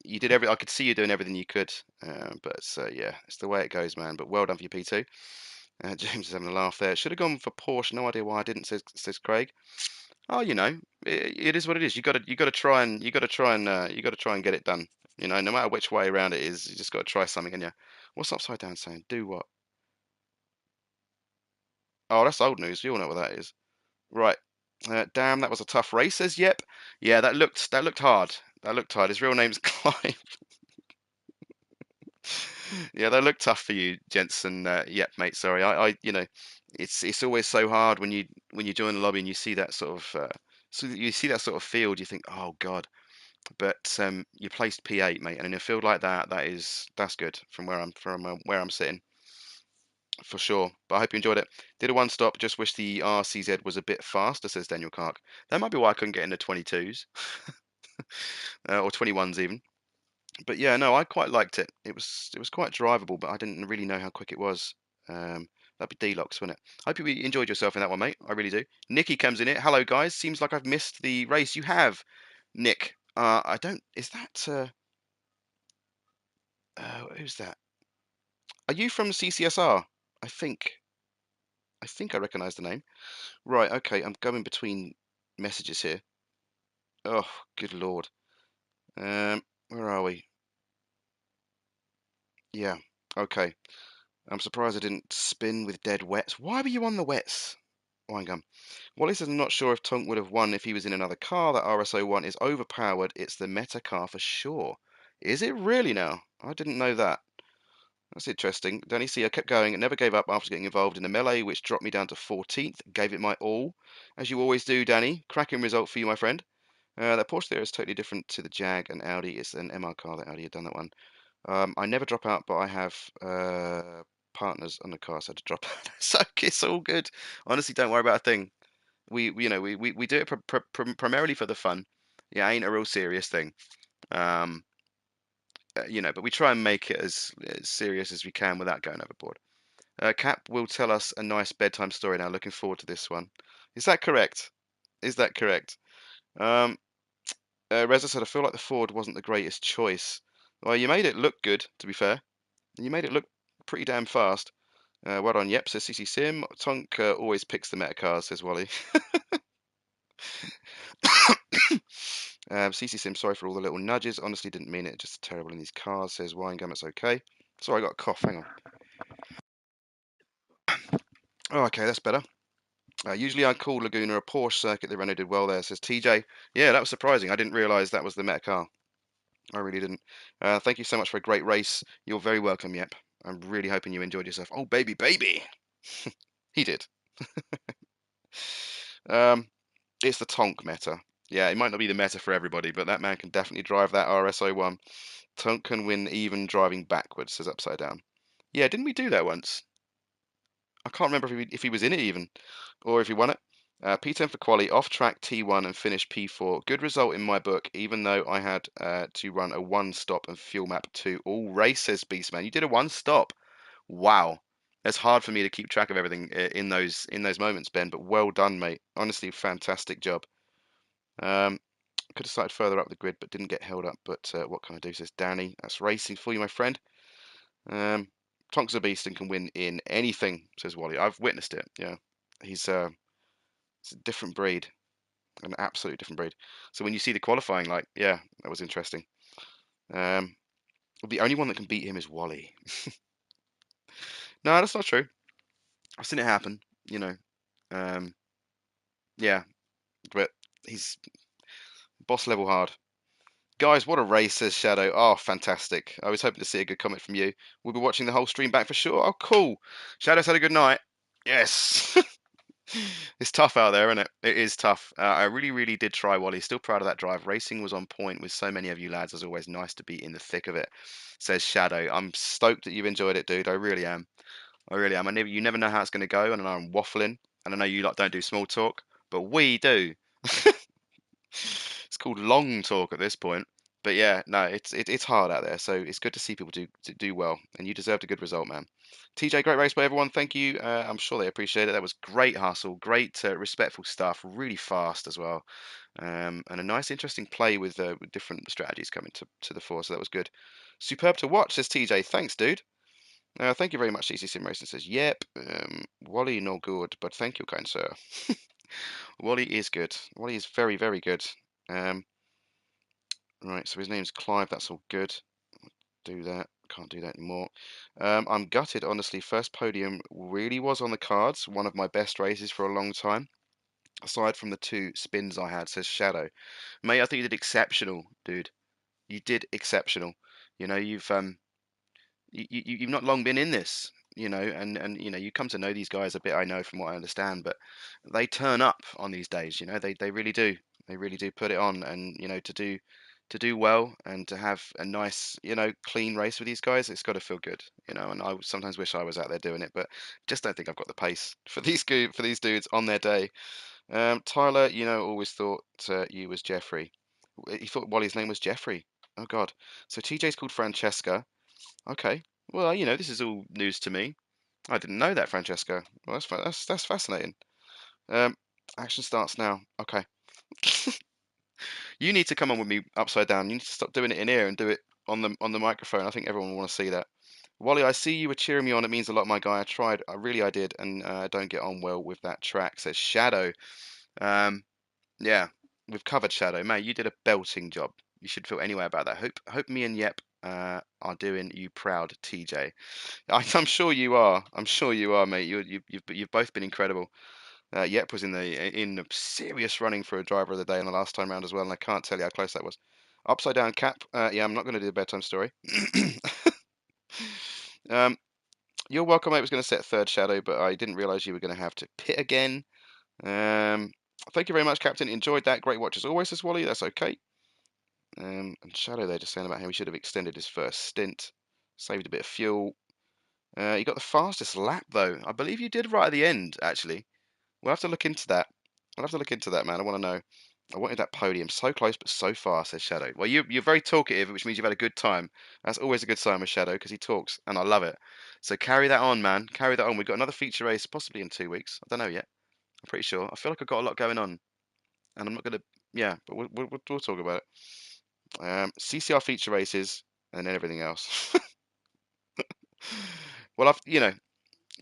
You did every. I could see you doing everything you could. Yeah, it's the way it goes, man. But well done for your P2. James is having a laugh there. Should have gone for Porsche. No idea why I didn't. Says Craig. Oh, you know, it is what it is. You got to try and get it done. You know, no matter which way around it is, you just got to try something. And yeah, what's upside down saying? Do what? Oh, that's old news. You all know what that is. Right. Damn, that was a tough race. Says Yep. Yeah, that looked hard. That looked hard. His real name's Clive. Yeah, that looked tough for you, Jensen. Yep, mate. Sorry. You know, it's always so hard when you join the lobby and you see that sort of so you see that sort of field. You think, oh God. But you placed P8, mate, and in a field like that, that's good from where I'm sitting. For sure. But I hope you enjoyed it. Did a one stop. Just wish the RCZ was a bit faster, says Daniel Clark. That might be why I couldn't get into 22s or 21s even. But yeah, no, I quite liked it. It was quite drivable, but I didn't really know how quick it was. That'd be D-Locks, wouldn't it? Hope you enjoyed yourself in that one, mate. I really do. Nicky comes in it. Hello, guys. Seems like I've missed the race. You have, Nick. I don't. Is that? Who's that? Are you from CCSR? I think. I recognise the name. Right. Okay. I'm going between messages here. Oh, good lord. Where are we? Yeah. Okay. I'm surprised I didn't spin with dead wets. Why were you on the wets? Winegum. Wally says I'm not sure if Tonk would have won if he was in another car. That RSO1 is overpowered. It's the meta car for sure. Is it really now? I didn't know that. That's interesting. Danny C. I kept going and never gave up after getting involved in the melee, which dropped me down to 14th. Gave it my all. As you always do, Danny. Cracking result for you, my friend. That Porsche there is totally different to the Jag and Audi. It's an MR car that Audi had done that one. I never drop out, but I have partners on the car, so I had to drop out. So it's all good. Honestly, don't worry about a thing. We do it primarily for the fun. Yeah, ain't a real serious thing. Um, but we try and make it as serious as we can without going overboard. Cap will tell us a nice bedtime story now. Looking forward to this one. Is that correct? Is that correct? Um, Reza said, I feel like the Ford wasn't the greatest choice. Well, you made it look good, to be fair. And you made it look pretty damn fast. Well done, yep, says CC Sim. Tonk always picks the meta cars, says Wally. CC Sim, sorry for all the little nudges. Honestly, didn't mean it. Just terrible in these cars, says Winegum. It's okay. Sorry, I got a cough. Hang on. Oh, okay, that's better. Usually I call Laguna a Porsche circuit. The Renault did well there, says TJ. Yeah, that was surprising. I didn't realise that was the meta car. I really didn't. Thank you so much for a great race. You're very welcome, Yep. I'm really hoping you enjoyed yourself. Oh, baby, baby. He did. Um, it's the Tonk meta. Yeah, it might not be the meta for everybody, but that man can definitely drive that RS01. Tonk can win even driving backwards, says Upside Down. Yeah, didn't we do that once? I can't remember if he was in it even, or if he won it. P10 for quali, off track T1 and finished P4. Good result in my book, even though I had to run a one stop and fuel map 2 all race, says Beastman. You did a one stop. Wow. It's hard for me to keep track of everything in those moments, Ben, but well done, mate. Honestly, fantastic job. Could have started further up the grid, but didn't get held up. But what can I do, says Danny. That's racing for you, my friend. Tonk's a beast and can win in anything, says Wally. I've witnessed it. Yeah, he's a different breed, an absolute different breed. So when you see the qualifying, like, yeah, that was interesting. The only one that can beat him is Wally. No, that's not true. I've seen it happen. You know, um, yeah, but he's boss level hard. Guys, what a race, says Shadow. Oh, fantastic. I was hoping to see a good comment from you. We'll be watching the whole stream back for sure. Oh, cool. Shadow's had a good night. Yes. It's tough out there, isn't it? It is tough. I really, really did try, Wally. Still proud of that drive. Racing was on point with so many of you lads. As always, nice to be in the thick of it, says Shadow. I'm stoked that you've enjoyed it, dude. I really am. I really am. You never know how it's going to go, and I know I'm waffling, and I know you lot don't do small talk, but we do. It's called long talk at this point. But yeah, no, it's hard out there. So it's good to see people do well, and you deserved a good result, man. TJ, great race by everyone. Thank you. I'm sure they appreciate it. That was great hustle, great respectful stuff, really fast as well, and a nice, interesting play with different strategies coming to the fore. So that was good. Superb to watch, says TJ. Thanks, dude. Thank you very much, CC Sim Racing says, yep, Wally no good, but thank you, kind sir. Wally is good. Wally is very, very good. Um, right, so his name's Clive. That's all good. Do that. Can't do that anymore. I'm gutted, honestly. First podium really was on the cards. One of my best races for a long time. Aside from the 2 spins I had, says Shadow. Mate, I think you did exceptional, dude. You did exceptional. You know, you've not long been in this, and you come to know these guys a bit. I know from what I understand, but they turn up on these days. They really do. They really do put it on, and to do well and to have a nice, clean race with these guys, it's got to feel good. And I sometimes wish I was out there doing it, but just don't think I've got the pace for these dudes on their day. Tyler, always thought you was Jeffrey. He thought Wally's name was Jeffrey. Oh God. So TJ's called Francesca. Okay. Well, this is all news to me. I didn't know that, Francesca. Well, that's fascinating. Um, Action starts now. Okay. You need to come on with me upside down. You need to stop doing it in here and do it on the microphone. I think everyone will want to see that. Wally, I see you were cheering me on. It means a lot, my guy. I tried. I did, and I don't get on well with that track. Says Shadow. Um, yeah, we've covered Shadow, mate. You did a belting job. You should feel anyway about that. Hope me and Yep are doing you proud, TJ. I'm sure you are. I'm sure you are, mate. You've both been incredible. Yep was in a serious running for a driver of the day on the last time round as well, and I can't tell you how close that was. Upside down cap. Yeah, I'm not going to do a bedtime story. um, you're welcome. I was going to set third Shadow, but I didn't realise you were going to have to pit again. Thank you very much, Captain. Enjoyed that. Great watch as always, says Wally. That's okay. And Shadow there just saying about how he should have extended his first stint, saved a bit of fuel. You got the fastest lap though. I believe you did right at the end, actually. We'll have to look into that. I'll have to look into that, man. I want to know. I wanted that podium. So close, but so far, says Shadow. Well, you're very talkative, which means you've had a good time. That's always a good sign with Shadow, because he talks, and I love it. So carry that on, man. Carry that on. We've got another feature race, possibly in 2 weeks. I don't know yet. I'm pretty sure. I feel like I've got a lot going on, and I'm not going to... Yeah, but we'll talk about it. CCR feature races, and then everything else. Well,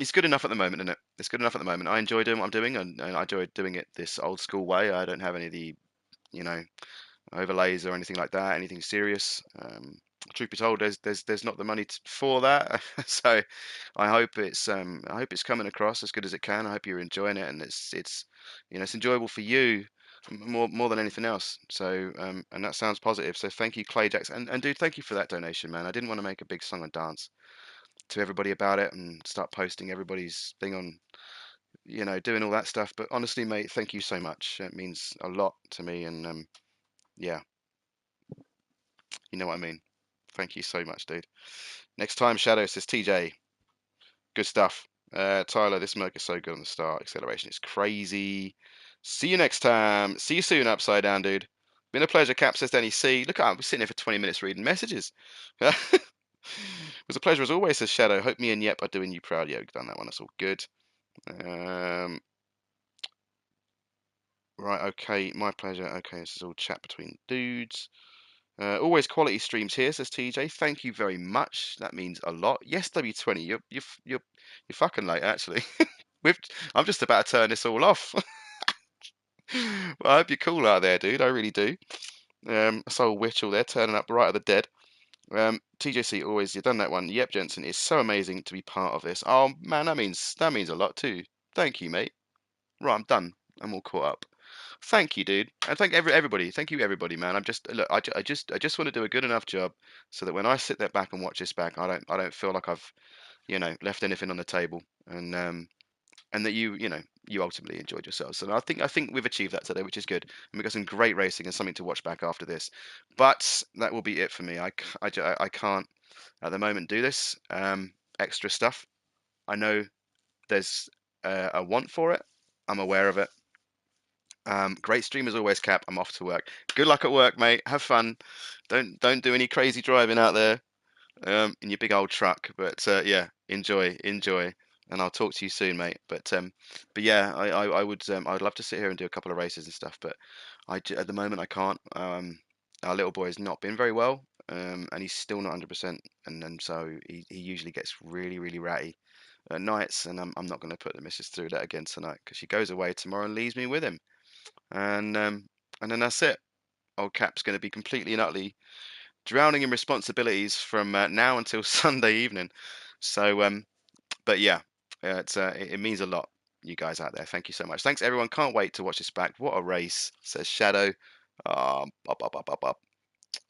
it's good enough at the moment, isn't it? It's good enough at the moment. I enjoy doing what I'm doing, and I enjoy doing it this old school way. I don't have any of the, you know, overlays or anything like that, anything serious. truth be told, there's not the money for that. So I hope it's coming across as good as it can. I hope you're enjoying it, and it's it's enjoyable for you more than anything else. So and that sounds positive. So thank you, Clay Jackson, and dude, thank you for that donation, man. I didn't want to make a big song and dance to everybody about it and start posting everybody's thing on, doing all that stuff. But honestly, mate, thank you so much. It means a lot to me, and yeah, you know what I mean. Thank you so much, dude. Next time, Shadow says TJ. Good stuff. Tyler, this Merc is so good on the start. Acceleration is crazy. See you next time. See you soon, Upside Down, dude. Been a pleasure, Cap, says Danny C. Look, I'm sitting here for 20 minutes reading messages. It was a pleasure as always, says Shadow. Hope me and Yep are doing you proud. Yeah, we've done that one. That's all good. Um, right, okay. My pleasure. Okay, this is all chat between dudes. Always quality streams here, says TJ. Thank you very much. That means a lot. Yes, W20, you're fucking late actually. We've, I'm just about to turn this all off. Well, I hope you're cool out there, dude. I really do. I saw Witchell there turning up right at the dead. TJC always, you've done that one. Yep, Jensen, it's so amazing to be part of this. Oh man, that means a lot too. Thank you, mate. Right, I'm done. I'm all caught up. Thank you, dude, and thank everybody. Thank you, everybody, man. I'm just look. I just want to do a good enough job so that when I sit there back and watch this back, I don't feel like I've left anything on the table, and that you ultimately enjoyed yourselves. And I think we've achieved that today, which is good. And we've got some great racing and something to watch back after this. But that will be it for me. I can't at the moment do this extra stuff. I know there's a want for it. I'm aware of it. Great stream as always, Cap. I'm off to work. Good luck at work, mate. Have fun. Don't do any crazy driving out there in your big old truck. But yeah, enjoy, and I'll talk to you soon, mate. But yeah, I would I'd love to sit here and do a couple of races and stuff, but at the moment I can't. Our little boy has not been very well, and he's still not 100%, and so he usually gets really ratty at nights, and I'm not going to put the missus through that again tonight because she goes away tomorrow and leaves me with him, and then that's it. Old Cap's going to be completely and utterly drowning in responsibilities from now until Sunday evening. So, but yeah, it means a lot, you guys out there. Thank you so much. Thanks, everyone. Can't wait to watch this back. What a race, says Shadow. Up.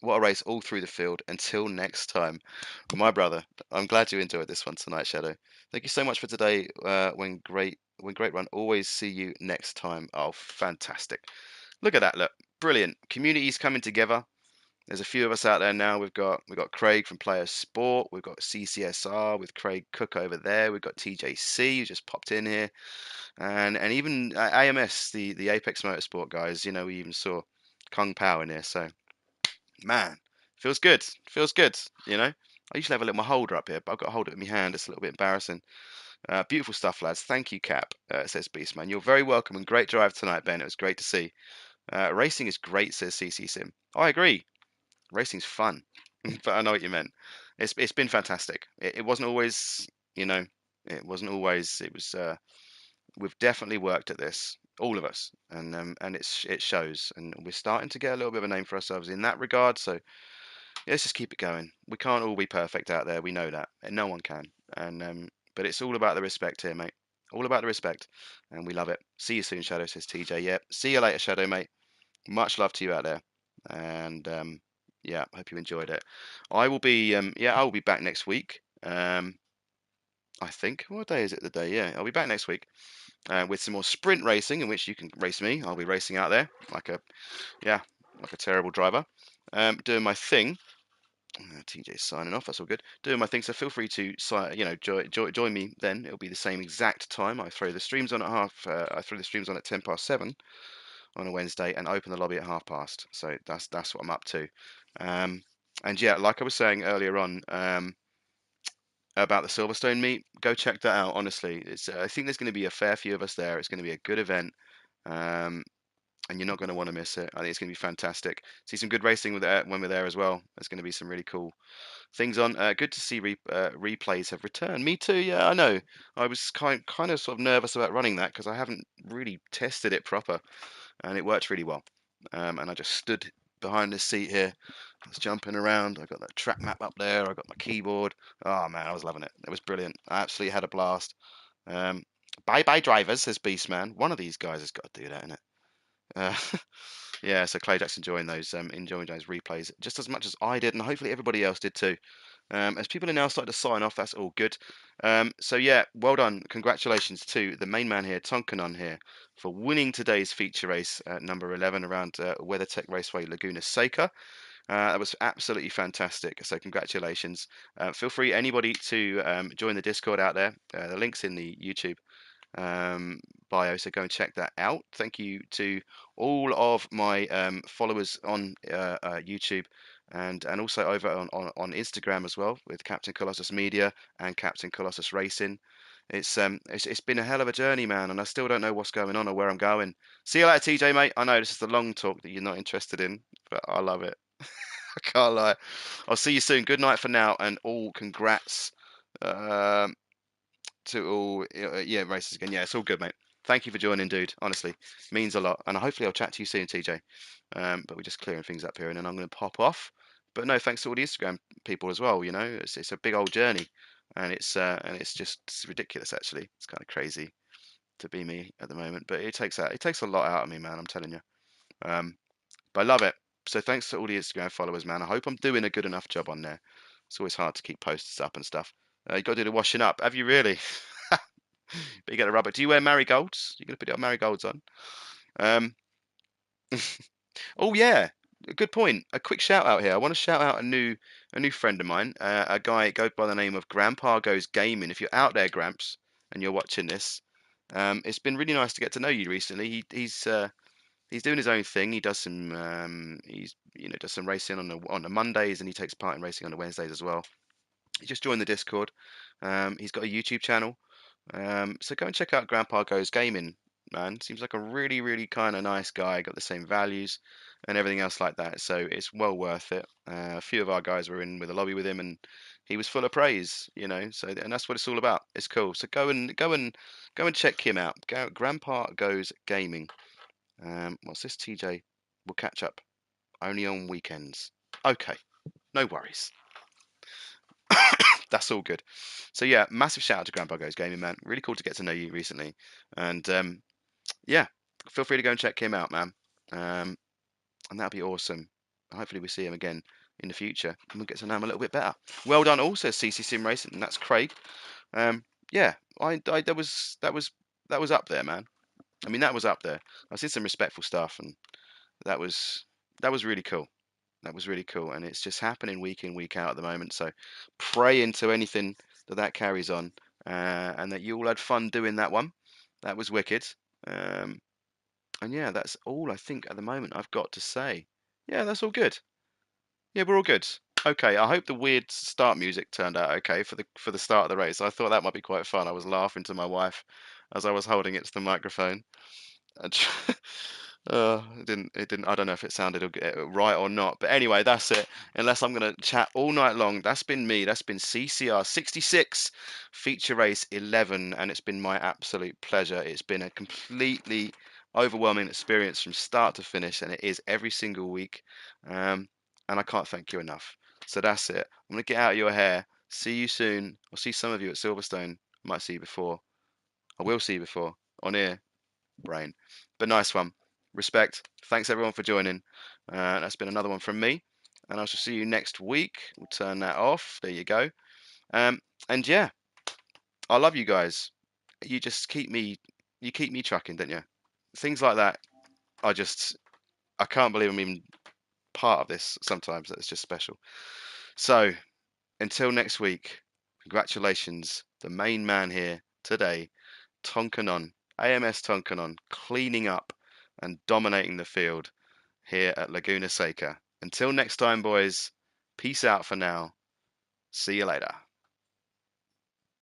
What a race all through the field. Until next time, my brother. I'm glad you enjoyed this one tonight, Shadow. Thank you so much for today. When great run. Always see you next time. Oh, fantastic! Look at that. Look, brilliant. Communities coming together. There's a few of us out there now. We've got Craig from Player Sport. We've got CCSR with Craig Cook over there. We've got TJC who just popped in here, and even AMS, the Apex Motorsport guys. We even saw Kung Pao in here. So man, feels good. Feels good. I usually have a little my holder up here, but I've got to hold it with my hand. It's a little bit embarrassing. Beautiful stuff, lads. Thank you, Cap. Says Beastman. You're very welcome and great drive tonight, Ben. It was great to see. Racing is great, says CC Sim. I agree. Racing's fun, but I know what you meant. It's been fantastic. It wasn't always, you know, it wasn't always. It was. We've definitely worked at this, all of us, and it shows. And we're starting to get a little bit of a name for ourselves in that regard. So yeah, let's just keep it going. We can't all be perfect out there. We know that, and no one can. But it's all about the respect here, mate. All about the respect, and we love it. See you soon, Shadow, says TJ. Yep. See you later, Shadow, mate. Much love to you out there, and yeah, hope you enjoyed it. I will be back next week. I think what day is it? The day, yeah, I'll be back next week with some more sprint racing, in which you can race me. I'll be racing out there like a terrible driver, doing my thing. TJ's signing off. That's all good. Doing my thing. So feel free to join me. Then it'll be the same exact time. I throw the streams on at I throw the streams on at 7:10 on a Wednesday and open the lobby at 7:30. So that's what I'm up to. And yeah, like I was saying earlier on about the Silverstone meet, go check that out. Honestly, I think there's going to be a fair few of us there. It's going to be a good event. Um, and you're not going to want to miss it. I think it's going to be fantastic. See some good racing when we're there as well. There's going to be some really cool things on. Good to see replays have returned. Me too. Yeah, I know. I was kind of sort of nervous about running that because I haven't really tested it proper, and it worked really well. And I just stood behind this seat here. I was jumping around. I got that track map up there. I got my keyboard. Oh man, I was loving it. It was brilliant. I absolutely had a blast. Um, bye bye drivers, says Beastman. One of these guys has got to do that, innit? Uh, yeah, so Clay Jackson enjoying those replays just as much as I did, and hopefully everybody else did too. As people are now starting to sign off, that's all good. So yeah, well done. Congratulations to the main man here, Tonkanon here, for winning today's feature race number 11 around WeatherTech Raceway Laguna Seca. That was absolutely fantastic. So congratulations. Feel free, anybody, to join the Discord out there. The link's in the YouTube bio, so go and check that out. Thank you to all of my followers on YouTube and also over on Instagram as well with Captain Colossus Media and Captain Colossus Racing. It's been a hell of a journey, man, and I still don't know what's going on or where I'm going. See you later, TJ, mate. I know this is the long talk that you're not interested in, but I love it. I can't lie. I'll see you soon. Good night for now, and all congrats. To all, yeah, races again. Yeah, it's all good, mate. Thank you for joining, dude. Honestly, means a lot. And hopefully I'll chat to you soon, TJ. But we're just clearing things up here, and then I'm going to pop off. But no, thanks to all the Instagram people as well. You know, it's a big old journey, and it's just ridiculous. Actually, it's kind of crazy to be me at the moment. But it takes a lot out of me, man. I'm telling you. Um, but I love it. So thanks to all the Instagram followers, man. I hope I'm doing a good enough job on there. It's always hard to keep posts up and stuff. You got to do the washing up. Have you really? But you got to rub it. Do you wear marigolds? You got to put your marigolds on. Um, oh yeah, a good point. A quick shout out here. I want to shout out a new friend of mine, a guy goes by the name of Grandpa Goes Gaming. If you're out there, Gramps, and you're watching this, it's been really nice to get to know you recently. He's doing his own thing. He does some does some racing on the Mondays, and he takes part in racing on the Wednesdays as well. He just joined the Discord. He's got a YouTube channel. So go and check out Grandpa Goes Gaming, man. Seems like a really, really kind of nice guy. Got the same values and everything else like that. So it's well worth it. A few of our guys were in with a lobby with him, and he was full of praise, you know. So and that's what it's all about. It's cool. So go and check him out. Grandpa Goes Gaming. What's this, TJ? We'll catch up only on weekends. Okay, no worries. That's all good. So yeah, massive shout out to Grandpa Goes Gaming, man. Really cool to get to know you recently, and yeah, feel free to go and check him out, man. And that'd be awesome. Hopefully we see him again in the future, and we'll get to know him a little bit better. Well done, also CC Sim Racing, and that's Craig. Yeah, that was up there, man. I mean, that was up there. I've seen some respectful stuff, and that was that was really cool. That was really cool, and it's just happening week in, week out at the moment. So pray into anything that carries on, and that you all had fun doing that one. That was wicked. Um, and yeah, that's all I think at the moment I've got to say. Yeah, that's all good. Yeah, we're all good. Okay, I hope the weird start music turned out okay for the start of the race. I thought that might be quite fun. I was laughing to my wife as I was holding it to the microphone. And it didn't. It didn't. I don't know if it sounded right or not. But anyway, that's it. Unless I'm gonna chat all night long. That's been me. That's been CCR 66, feature race 11, and it's been my absolute pleasure. It's been a completely overwhelming experience from start to finish, and it is every single week. And I can't thank you enough. So that's it. I'm gonna get out of your hair. See you soon. I'll see some of you at Silverstone. I might see you before. I will see you before on here brain. But nice one. Respect. Thanks everyone for joining. That's been another one from me. And I shall see you next week. We'll turn that off. There you go. And yeah, I love you guys. You just keep me trucking, don't you? Things like that. I can't believe I'm even part of this sometimes. That's just special. So until next week, congratulations. The main man here today, Tonkanon, AMS Tonkanon, cleaning up and dominating the field here at Laguna Seca. Until next time, boys, peace out for now. See you later.